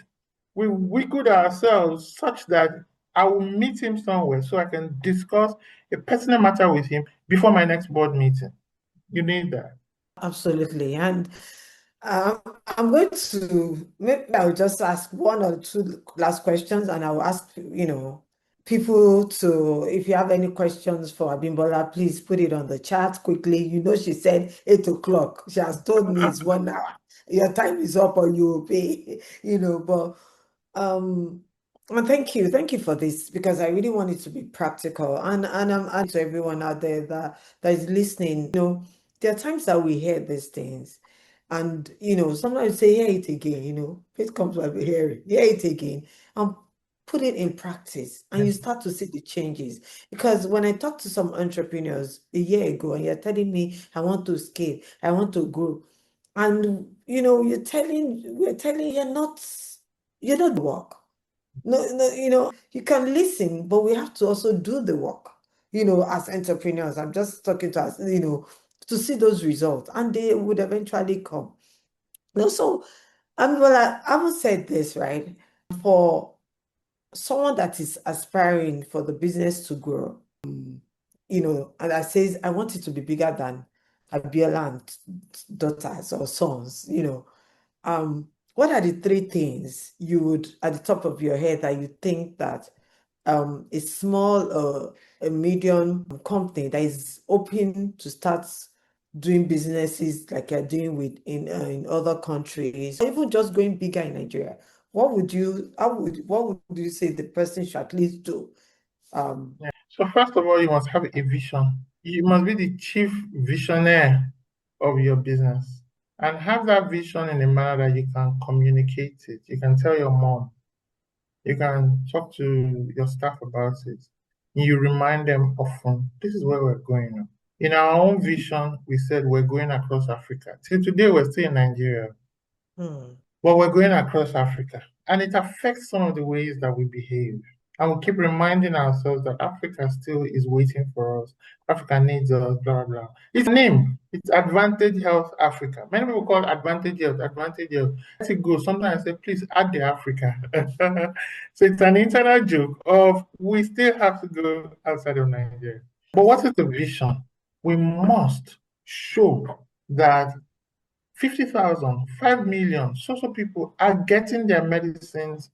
S2: we wiggled ourselves such that I will meet him somewhere so I can discuss a personal matter with him before my next board meeting. You need that.
S1: Absolutely. And I'm going to, maybe I'll just ask one or two last questions and I'll ask, people to, if you have any questions for Abimbola, please put it on the chat quickly. She said 8 o'clock. She has told me it's 1 hour. Your time is up or you will pay, but um Well, thank you for this because I really want it to be practical and I'm adding to everyone out there that is listening. There are times that we hear these things, and sometimes say hear it again. Faith comes by hearing, hear it again, and put it in practice, and
S2: Yeah.
S1: you start to see the changes. Because when I talked to some entrepreneurs a year ago, and you're telling me I want to scale, I want to grow, and we're telling you're not the work. No, no, you can listen, but we have to also do the work, as entrepreneurs. I'm just talking to us, to see those results, and they would eventually come. So, well, I haven't said this, right? For someone that is aspiring for the business to grow, and I says, I want it to be bigger than Abiola and daughters or sons, what are the three things you would, at the top of your head, that you think that a small a medium company that is open to start doing businesses like you're doing with in other countries, or even just going bigger in Nigeria, what would you say the person should at least do? Um,
S2: Yeah. So first of all, you must have a vision. You must be the chief visionary of your business and have that vision in a manner that you can communicate it. You can tell your mom, you can talk to your staff about it. You remind them often, this is where we're going. In our own vision, we said we're going across Africa. Till today, we're still in Nigeria.
S1: hmm,
S2: But we're going across Africa, and it affects some of the ways that we behave. And we keep reminding ourselves that Africa still is waiting for us. Africa needs us, blah, blah, blah. It's a name. It's Advantage Health Africa. Many people call it Advantage Health, Advantage Health. Let it go. Sometimes I say, please add the Africa. So it's an internal joke of we still have to go outside of Nigeria. But what is the vision? We must show that 50,000, 5 million, so people are getting their medicines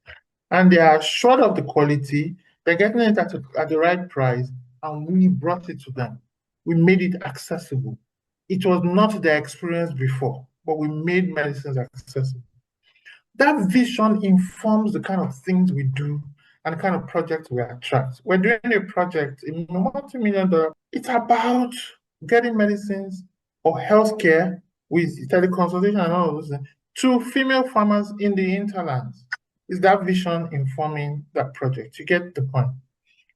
S2: and they are short of the quality. They're getting it at the right price, and we brought it to them. We made it accessible. It was not their experience before, but we made medicines accessible. That vision informs the kind of things we do and the kind of projects we attract. We're doing a project, a multi-million dollar. It's about getting medicines or healthcare with teleconsultation and all of those things to female farmers in the hinterlands. Is that vision informing that project? You get the point.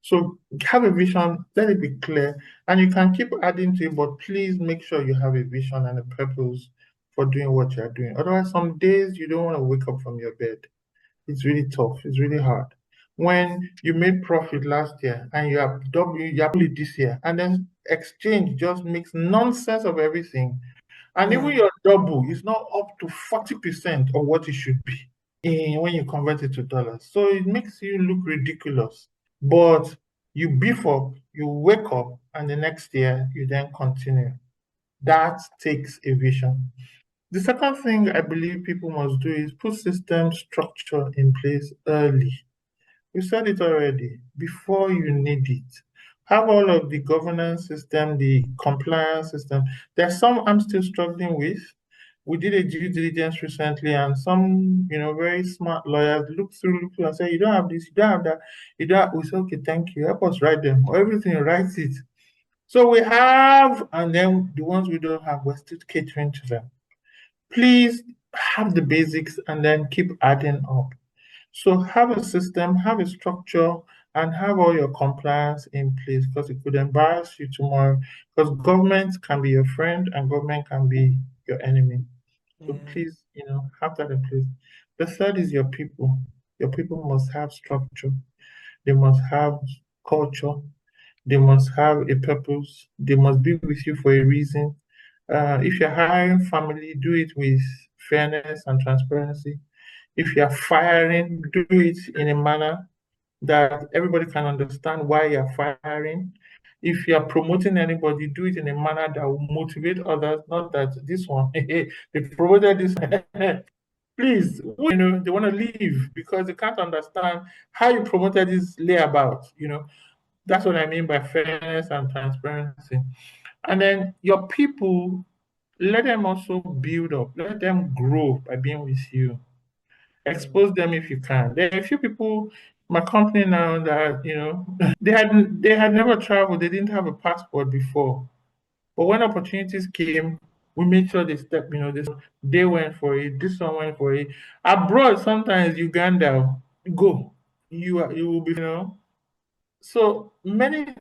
S2: So have a vision, let it be clear, and you can keep adding to it, but please make sure you have a vision and a purpose for doing what you're doing. Otherwise, some days you don't want to wake up from your bed. It's really tough, it's really hard. When you made profit last year and you have double it this year, and then exchange just makes nonsense of everything. And even
S1: yeah,
S2: your double is not up to 40% of what it should be when you convert it to dollars. So it makes you look ridiculous. But you beef up, you wake up, and the next year you then continue. That takes a vision. The second thing I believe people must do is put system structure in place early. You said it already, before you need it. Have all of the governance system, the compliance system. There's some I'm still struggling with. We did a due diligence recently, and some, very smart lawyers look through and say, you don't have this, you don't have that, you don't have, we say, okay, thank you. Help us write them. Or everything, write it. So we have, and then the ones we don't have, we're still catering to them. Please have the basics and then keep adding up. So have a system, have a structure, and have all your compliance in place because it could embarrass you tomorrow. Because government can be your friend and government can be your enemy. So
S1: yeah,
S2: please, have that in place. The third is your people. Your people must have structure. They must have culture. They must have a purpose. They must be with you for a reason. If you're hiring family, do it with fairness and transparency. If you're firing, do it in a manner that everybody can understand why you're firing. If you're promoting anybody, do it in a manner that will motivate others, not that this one, they promoted this. Please, they want to leave because they can't understand how you promoted this layabout. That's what I mean by fairness and transparency. And then your people, let them also build up, let them grow by being with you.
S1: mm,
S2: Expose them if you can. There are a few people my company now that, they had never traveled, they didn't have a passport before. But when opportunities came, we made sure they went for it, this one went for it. Abroad, sometimes Uganda, go. You will be. So many,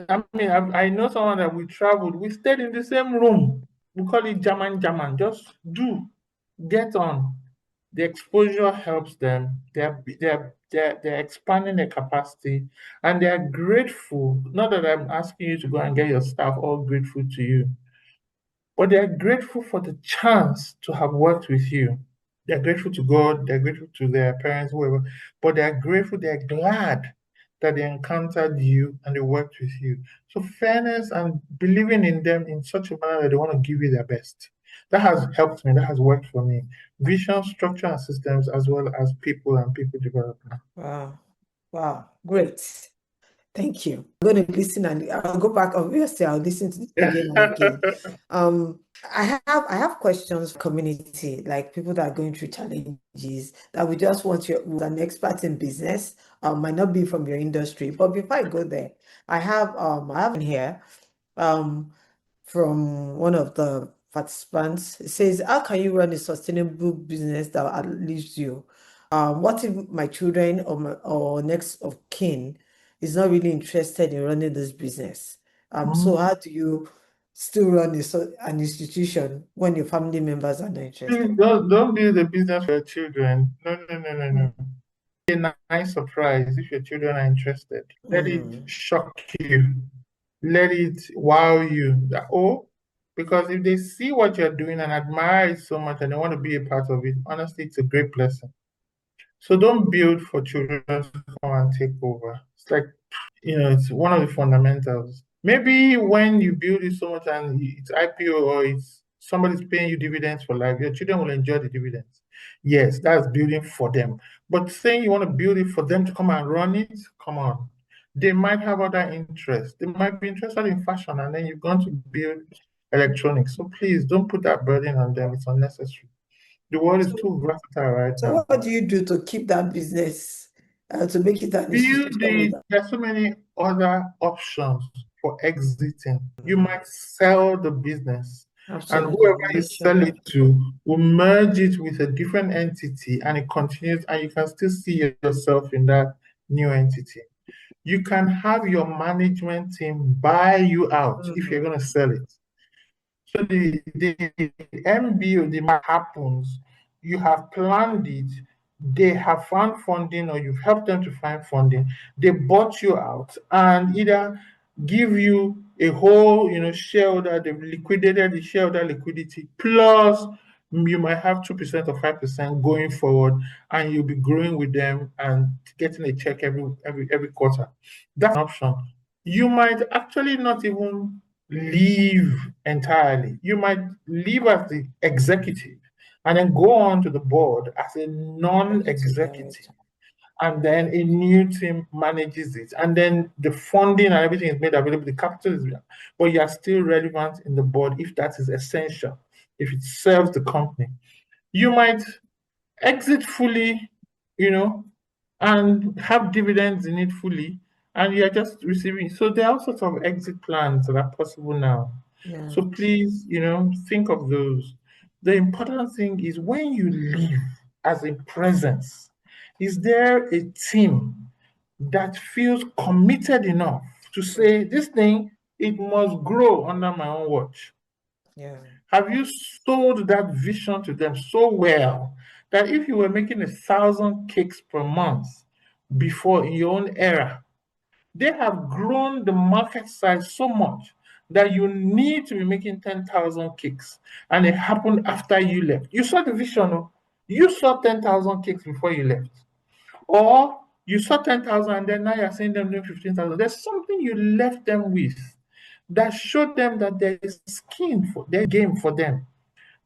S2: I mean, I know someone that we traveled, we stayed in the same room. We call it German. Just get on. The exposure helps them. They're expanding their capacity, and they are grateful. Not that I'm asking you to go and get your staff all grateful to you, but they are grateful for the chance to have worked with you. They're grateful to God, they're grateful to their parents, whoever, but they're grateful, they're glad that they encountered you and they worked with you. So, fairness and believing in them in such a manner that they want to give you their best. That has helped me, that has worked for me. Vision, structure, and systems, as well as people and people development.
S1: Wow. Wow. Great. Thank you. I'm going to listen and I'll go back. Obviously, I'll listen to this again and again. I have questions for community, like people that are going through challenges that we just want you who's an expert in business, might not be from your industry. But before I go there, I have one here from one of the participants. It says, how can you run a sustainable business that outlives you? What if my children or next of kin is not really interested in running this business? So
S2: Mm.
S1: how do you still run an institution when your family members are not
S2: Please
S1: interested?
S2: don't build a business for your children. No, no, no, no,
S1: Mm.
S2: no. A nice surprise if your children are interested. Let it
S1: Mm.
S2: shock you. Let it wow you. Because if they see what you're doing and admire it so much and they want to be a part of it, honestly, it's a great blessing. So don't build for children to come and take over. It's like, it's one of the fundamentals. Maybe when you build it so much and it's IPO or it's somebody's paying you dividends for life, your children will enjoy the dividends. Yes, that's building for them. But saying you want to build it for them to come and run it, come on. They might have other interests. They might be interested in fashion, and then you're going to build electronics. So please don't put that burden on them. It's unnecessary. The world is
S1: So,
S2: too versatile right
S1: so
S2: now.
S1: what do you do to keep that business, to make it an institution without?
S2: There's so many other options for exiting. You
S1: Mhm.
S2: might sell the business, and
S1: Absolutely.
S2: whoever
S1: You
S2: you
S1: mentioned
S2: sell
S1: that.
S2: it to will merge it with a different entity, and it continues, and you can still see yourself in that new entity. You can have your management team buy you out if you're
S1: Mhm.
S2: going to sell it. So the MBO, the mark happens, you have planned it, they have found funding or you've helped them to find funding, they bought you out and either give you a whole, shareholder, they've liquidated the shareholder liquidity, plus you might have 2% or 5% going forward, and you'll be growing with them and getting a check every quarter. That's an option. You might actually not even leave entirely. You might leave as the executive and then go on to the board as a
S1: Executive
S2: non-executive.
S1: director.
S2: And then a new team manages it. And then the funding and everything is made available, the capital is there. But you are still relevant in the board if that is essential, if it serves the company. You might exit fully, you know, and have dividends in it fully, and you're just receiving. So there are all sorts of exit plans that are possible now.
S1: Yeah.
S2: So please, think of those. The important thing is when you leave as a presence, is there a team that feels committed enough to say, this thing, it must grow under my own watch?
S1: Yeah.
S2: Have you sold that vision to them so well that if you were making 1,000 cakes per month before in your own era, they have grown the market size so much that you need to be making 10,000 cakes, and it happened after you left? You saw the vision, oh. You saw 10,000 cakes before you left, or you saw 10,000 and then now you're seeing them doing 15,000. There's something you left them with that showed them that there is there's game for them.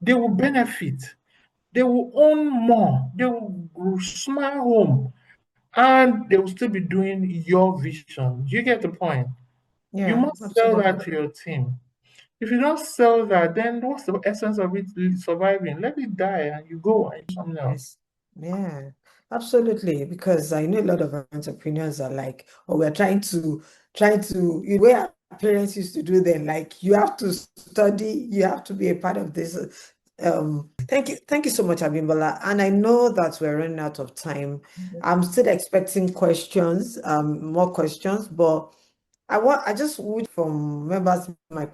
S2: They will benefit. They will own more. They will smile home, and they will still be doing your vision. Do you get the point? You
S1: Yeah,
S2: must sell that
S1: absolutely.
S2: to your team. If you don't sell that, then what's the essence of it surviving? Let it die and you go and do something else.
S1: Yes. Yeah. Absolutely, because I know a lot of entrepreneurs are like, or we're trying to, way our parents used to do then, like you have to study, you have to be a part of this. Thank you so much, Abimbola. And I know that we're running out of time. I'm still expecting questions, more questions, but I just would from members of my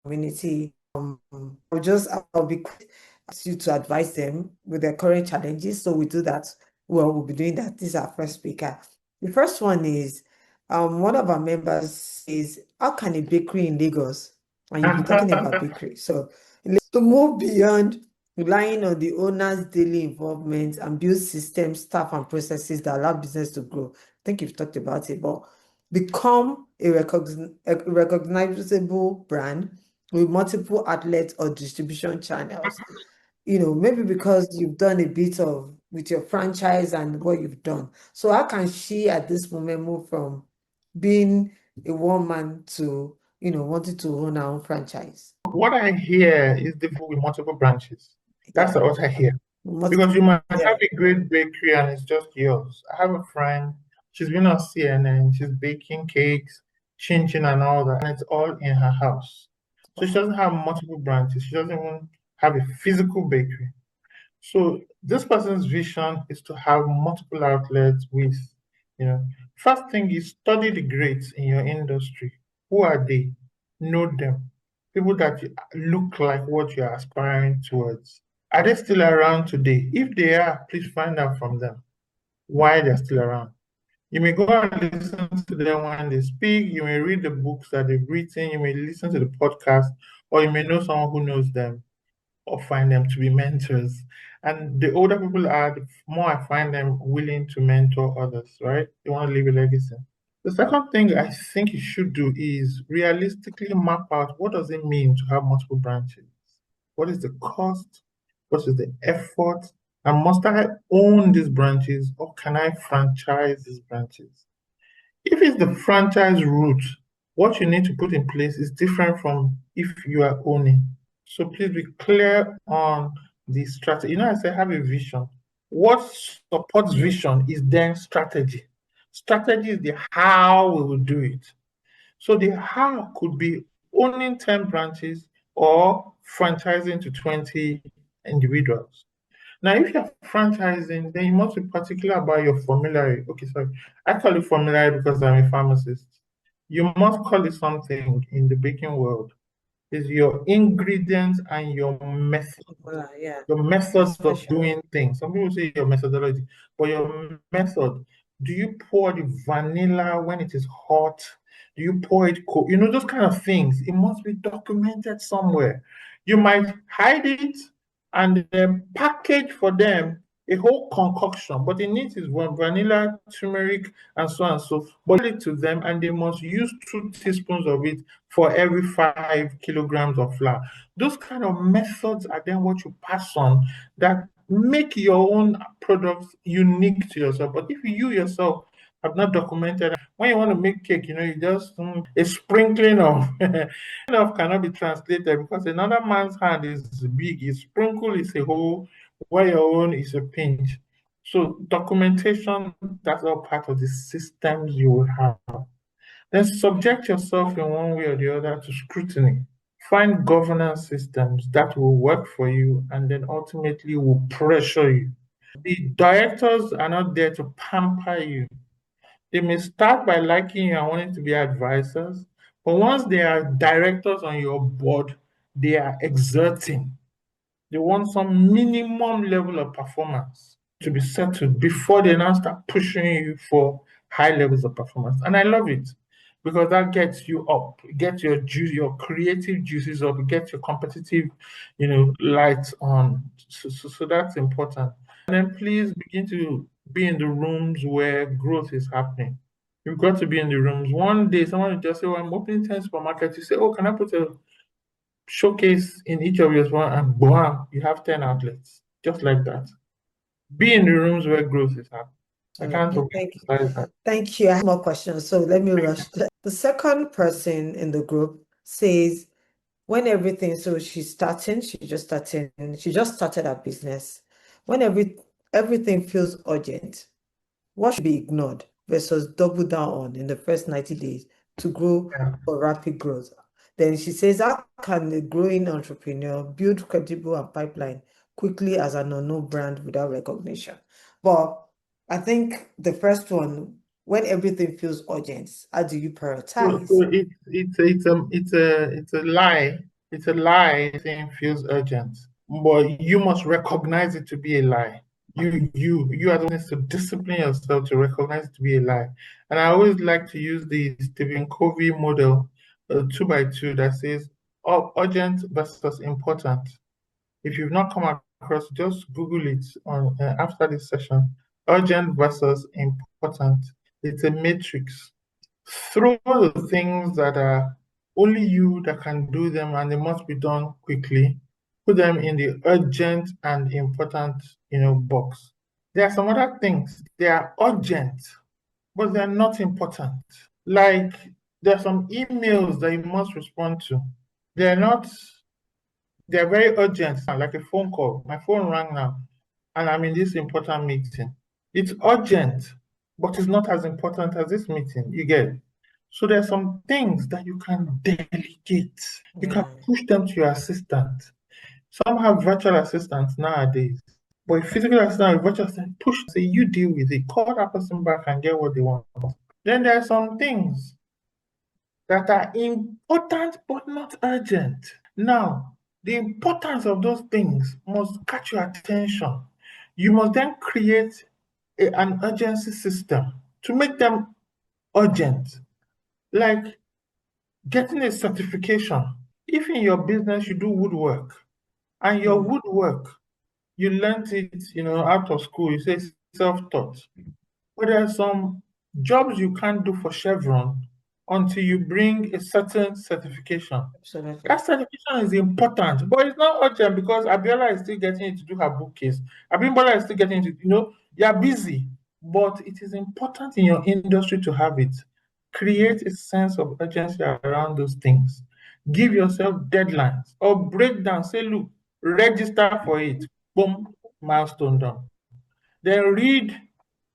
S1: community. I'll be quick ask you to advise them with their current challenges. So we do that. Well, we'll be doing that. This is our first speaker. The first one is one of our members is how can a bakery in Lagos, and you'll be talking about bakery. So to move beyond relying on the owner's daily involvement and build systems, staff, and processes that allow business to grow. I think you've talked about it, but become a recognizable brand with multiple outlets or distribution channels. Maybe because you've done a bit of with your franchise and what you've done. So how can she at this moment move from being a woman to, wanting to own her own franchise?
S2: What I hear is difficult with multiple branches. That's
S1: Yeah.
S2: what I hear. Because you might have a great bakery and it's just yours. I have a friend, she's been on CNN, she's baking cakes, chin chin and all that, and it's all in her house. So she doesn't have multiple branches. She doesn't even have a physical bakery. So this person's vision is to have multiple outlets with, first thing is study the greats in your industry. Who are they? Know them. People that look like what you're aspiring towards. Are they still around today? If they are, please find out from them why they're still around. You may go and listen to them when they speak. You may read the books that they've written. You may listen to the podcast, or you may know someone who knows them or find them to be mentors. And the older people are, the more I find them willing to mentor others, right? They want to leave a legacy. The second thing I think you should do is realistically map out what does it mean to have multiple branches? What is the cost? What is the effort? And must I own these branches or can I franchise these branches? If it's the franchise route, what you need to put in place is different from if you are owning. So please be clear on the strategy. I say have a vision. What supports vision is then strategy. Strategy is the how we will do it. So the how could be owning 10 branches or franchising to 20 individuals. Now, if you're franchising, then you must be particular about your formulary. Okay, sorry. I call it formulary because I'm a pharmacist. You must call it something in the baking world. Is your ingredients and your method,
S1: Yeah.
S2: your methods of
S1: Special.
S2: doing things. Some people say your methodology, but your method. Do you pour the vanilla when it is hot? Do you pour it cold? Those kind of things. It must be documented somewhere. You might hide it and then package for them a whole concoction, but it needs is one vanilla, turmeric, and so on and so. Boil it to them, and they must use 2 teaspoons of it for every 5 kilograms of flour. Those kind of methods are then what you pass on that make your own products unique to yourself. But if you yourself have not documented, when you want to make cake, you just a sprinkling of of cannot be translated because another man's hand is big. A sprinkle is a whole, while your own is a pinch. So documentation, that's all part of the systems you will have. Then subject yourself in one way or the other to scrutiny. Find governance systems that will work for you and then ultimately will pressure you. The directors are not there to pamper you. They may start by liking you and wanting to be advisors, but once they are directors on your board, they are exerting. They want some minimum level of performance to be settled before they now start pushing you for high levels of performance. And I love it because that gets you up, gets your juice, your creative juices up, gets your competitive, lights on. So that's important. And then please begin to be in the rooms where growth is happening. You've got to be in the rooms. One day, someone will just say, "Oh, I'm opening 10 supermarkets." You say, "Oh, can I put a showcase in each of your one?" And boom, you have 10 outlets. Just like that. Be in the rooms where growth is happening. I can't
S1: Thank you.
S2: overemphasize that.
S1: Thank you. I have more questions, so let me rush. The second person in the group says, so she's starting, she just started her business. When everything feels urgent. What should be ignored versus double down on in the first 90 days to grow
S2: Yeah.
S1: for rapid growth? Then she says, how can a growing entrepreneur build credible and pipeline quickly as an unknown brand without recognition? But I think the first one, when everything feels urgent, how do you prioritize?
S2: It's a lie. It's a lie saying feels urgent. But you must recognize it to be a lie. You are the ones to discipline yourself to recognize it to be a lie. And I always like to use the Stephen Covey model, 2 by 2, that says urgent versus important. If you've not come across, just Google it on after this session. Urgent versus important. It's a matrix. Throw the things that are only you that can do them and they must be done quickly. Put them in the urgent and important, box. There are some other things. They are urgent, but they're not important. Like there are some emails that you must respond to. They're not they're very urgent, like a phone call. My phone rang now, and I'm in this important meeting. It's urgent, but it's not as important as this meeting. You get? So there's some things that you can delegate. You can
S1: Yeah,
S2: push them to your assistant. Some have virtual assistants nowadays. But a physical assistant with virtual assistant, push, say you deal with it. Call that person back and get what they want. Then there are some things that are important but not urgent. Now, the importance of those things must catch your attention. You must then create an urgency system to make them urgent, like getting a certification. If in your business you do woodwork and your
S1: mm,
S2: woodwork, you learned it, out of school, you say self-taught. But there are some jobs you can't do for Chevron until you bring a certain certification.
S1: absolutely.
S2: That certification is important, but it's not urgent because Abiola is still getting it to do her bookcase. Abimbola is still getting it, you're busy, but it is important in your industry to have it. Create a sense of urgency around those things. Give yourself deadlines or break down, say, look, register for it. Boom, milestone done. Then read,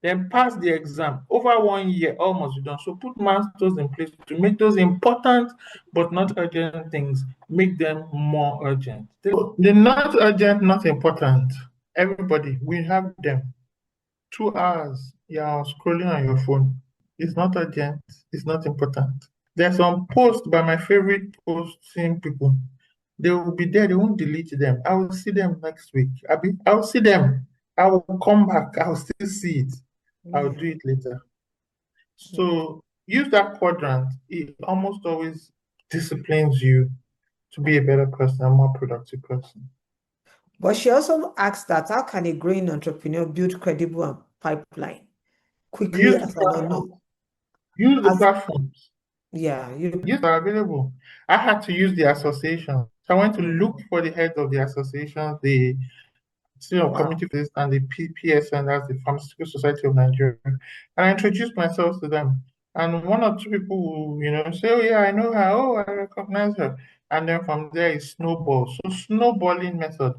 S2: then pass the exam. Over 1 year, almost done. So put milestones in place to make those important but not urgent things, make them more urgent. The not urgent, not important. Everybody, we have them. 2 hours, you're scrolling on your phone. It's not urgent, it's not important. There's some posts by my favorite posting people. They will be there, they won't delete them. I will see them next week. I'll see them. I will come back. I'll still see it. I'll do
S1: Yeah.
S2: it later.
S1: Mm.
S2: So use that quadrant. It almost always disciplines you to be a better person, a more productive person.
S1: But she also asked that how can a growing entrepreneur build credible and pipeline quickly
S2: Use the
S1: as an
S2: platform.
S1: unknown?
S2: Use the
S1: As
S2: platforms.
S1: yeah, you
S2: Yes, are available. I had to use the association. So I went to look
S1: mm,
S2: for the heads of the associations, the
S1: wow.
S2: community physicists and the PSN, that's the Pharmaceutical Society of Nigeria. And I introduced myself to them. And one or two people will, say, oh yeah, I know her, oh, I recognize her. And then from there it snowballs. So snowballing method.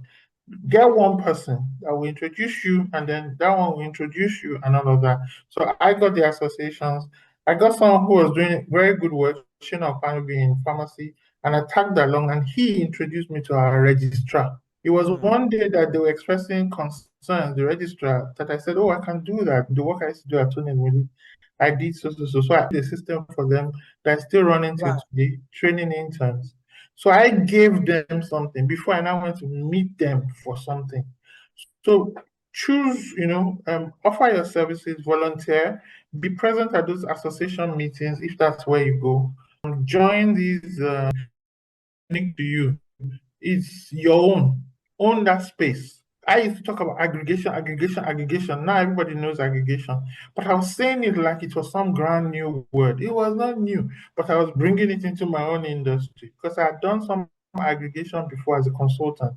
S2: Get one person that will introduce you, and then that one will introduce you, and all of that. So I got the associations. I got someone who was doing very good work, Shina Okanubi in pharmacy, and I tagged along, and he introduced me to our registrar. It was
S1: Mm,
S2: one day that they were expressing concerns, the registrar, that I said, oh, I can do that. The work I used to do at Tony Willie, I did so. So I did a system for them that's still running till
S1: wow.
S2: today, training interns. So I gave them something before I now went to meet them for something. So choose, offer your services, volunteer, be present at those association meetings if that's where you go. Join these unique to you. It's your own. Own that space. I used to talk about aggregation. Now everybody knows aggregation. But I was saying it like it was some brand new word. It was not new, but I was bringing it into my own industry because I had done some aggregation before as a consultant.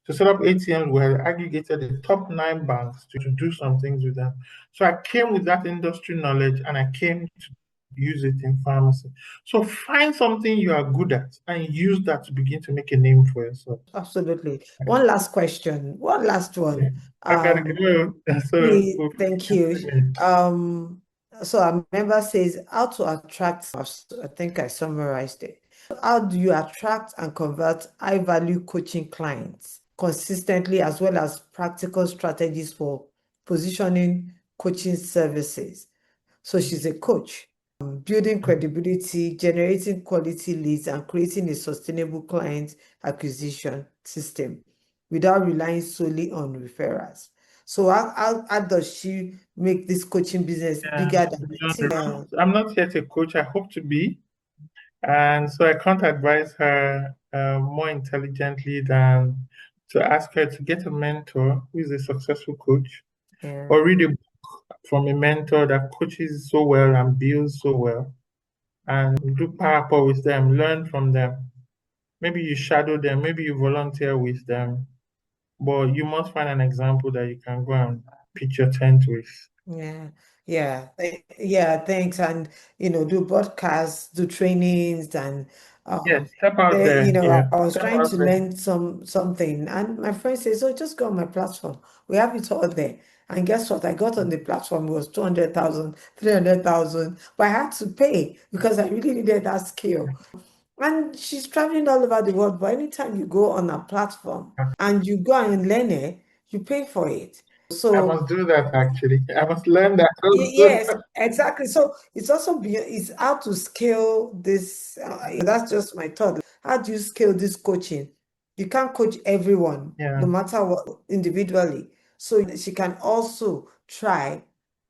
S2: To set up ATMs, we had aggregated the top 9 banks to do some things with them. So I came with that industry knowledge and I came to use it in pharmacy. So find something you are good at and use that to begin to make a name for yourself.
S1: Absolutely. One last question. One last
S2: Yeah.
S1: one.
S2: I gotta
S1: Um,
S2: go. So
S1: Please,
S2: we'll
S1: thank
S2: finish
S1: you.
S2: in a minute.
S1: So a member says how to attract, I think I summarized it. How do you attract and convert high value coaching clients consistently, as well as practical strategies for positioning coaching services? So she's a coach, building credibility, generating quality leads, and creating a sustainable client acquisition system without relying solely on referrals. So how does she make this coaching business
S2: Yeah,
S1: bigger than it?
S2: I'm not yet a coach. I hope to be. And so I can't advise her more intelligently than to ask her to get a mentor who is a successful coach
S1: Yeah,
S2: or read a book from a mentor that coaches so well and builds so well and do power with them, learn from them. Maybe you shadow them, maybe you volunteer with them, but you must find an example that you can go and pitch your tent with.
S1: yeah, yeah. Thanks, and do podcasts, do trainings, and
S2: Yes, step out there. Yeah,
S1: I was
S2: step
S1: trying
S2: out
S1: to
S2: there.
S1: learn something, and my friend says, "Oh, just go on my platform. We have it all there." And guess what? I got on the platform. It was 200,000, 300,000, but I had to pay because I really needed that skill. And she's traveling all over the world, but anytime you go on a platform and you go and learn it, you pay for it.
S2: I
S1: So
S2: must do that actually. I must learn that also.
S1: Yes, exactly. So it's also it's how to scale this. That's just my thought. How do you scale this coaching? You can't coach everyone,
S2: Yeah.
S1: no matter what, individually. So she can also try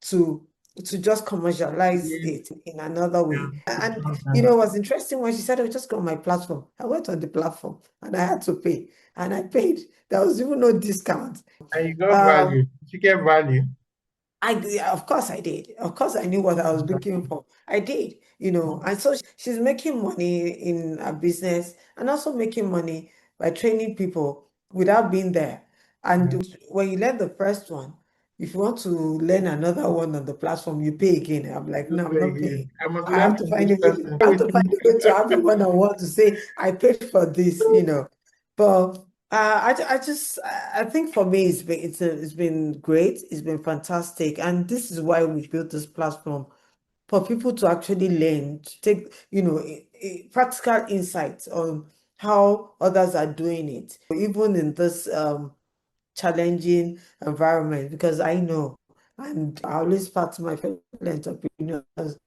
S1: to just commercialize
S2: Yeah.
S1: it in another way. And
S2: Okay.
S1: it was interesting when she said, "Oh, just go on my platform." I went on the platform and I had to pay, and I paid. There was even no discount.
S2: And you got
S1: Um,
S2: value. You get value.
S1: yeah, of course I did. Of course I knew what I was looking for. I did, and so she's making money in a business and also making money by training people without being there. And
S2: Yeah.
S1: when you learn the first one, if you want to learn another one on the platform, you pay again. I'm like,
S2: You
S1: no, I'm
S2: play
S1: not
S2: again.
S1: paying.
S2: I must
S1: I
S2: learn
S1: have to
S2: from
S1: find
S2: this
S1: a way.
S2: person.
S1: I have
S2: With
S1: to find
S2: me.
S1: a way to have a one-on-one to say I paid for this. But I think for me it's been great. It's been fantastic, and this is why we built this platform for people to actually learn, to take practical insights on how others are doing it, even in this challenging environment. Because I know, and I always part to my fellow entrepreneurs,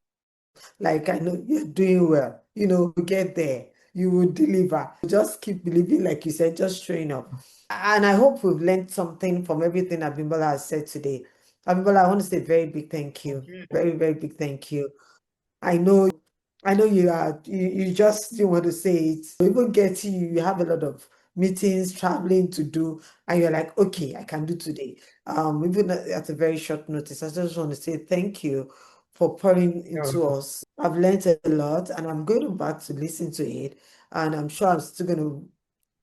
S1: like, I know you're doing well. You get there, you will deliver. Just keep believing, like you said, just showing up. And I hope we've learned something from everything Abimbola has said today. Abimbola, I want to say a very big thank you.
S2: Okay.
S1: Very, very big thank you. I know, you just still want to say it. Even getting you have a lot of meetings, traveling to do, and you're like, okay, I can do today. Even at a very short notice. I just want to say thank you for pouring into us. I've learned a lot, and I'm going back to listen to it, and I'm sure I'm still going to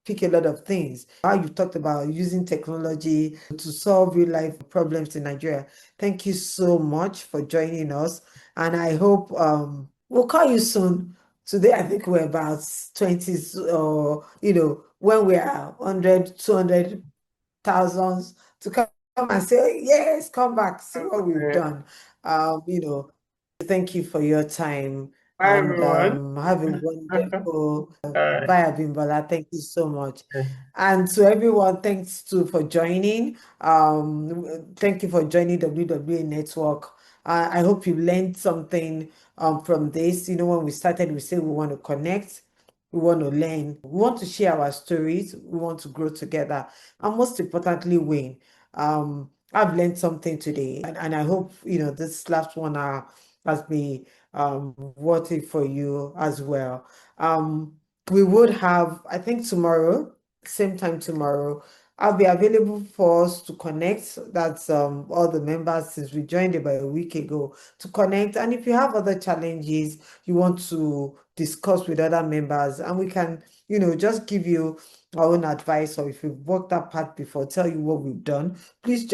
S1: pick a lot of things. How you talked about using technology to solve real life problems in Nigeria. Thank you so much for joining us. And I hope we'll call you soon. Today, I think we're about 20s, or, when we are 100, 200,000 to come and say, yes, come back, see what we've
S2: Okay.
S1: done. Thank you for your time,
S2: Bye,
S1: and
S2: everyone.
S1: have a wonderful
S2: Uh,
S1: bye, Abimbola. Thank you so much.
S2: okay.
S1: And to everyone, thanks too for joining. Thank you for joining WWE Network. I hope you learned something from this. When we started, we said we want to connect, we want to learn, we want to share our stories, we want to grow together, and most importantly, win. I've learned something today, and I hope this last 1 hour has been worth it for you as well. We would have, I think, tomorrow, same time tomorrow, I'll be available for us to connect. That's all the members, since we joined about a week ago, to connect. And if you have other challenges you want to discuss with other members, and we can, just give you our own advice, or if we've worked that part before, tell you what we've done, please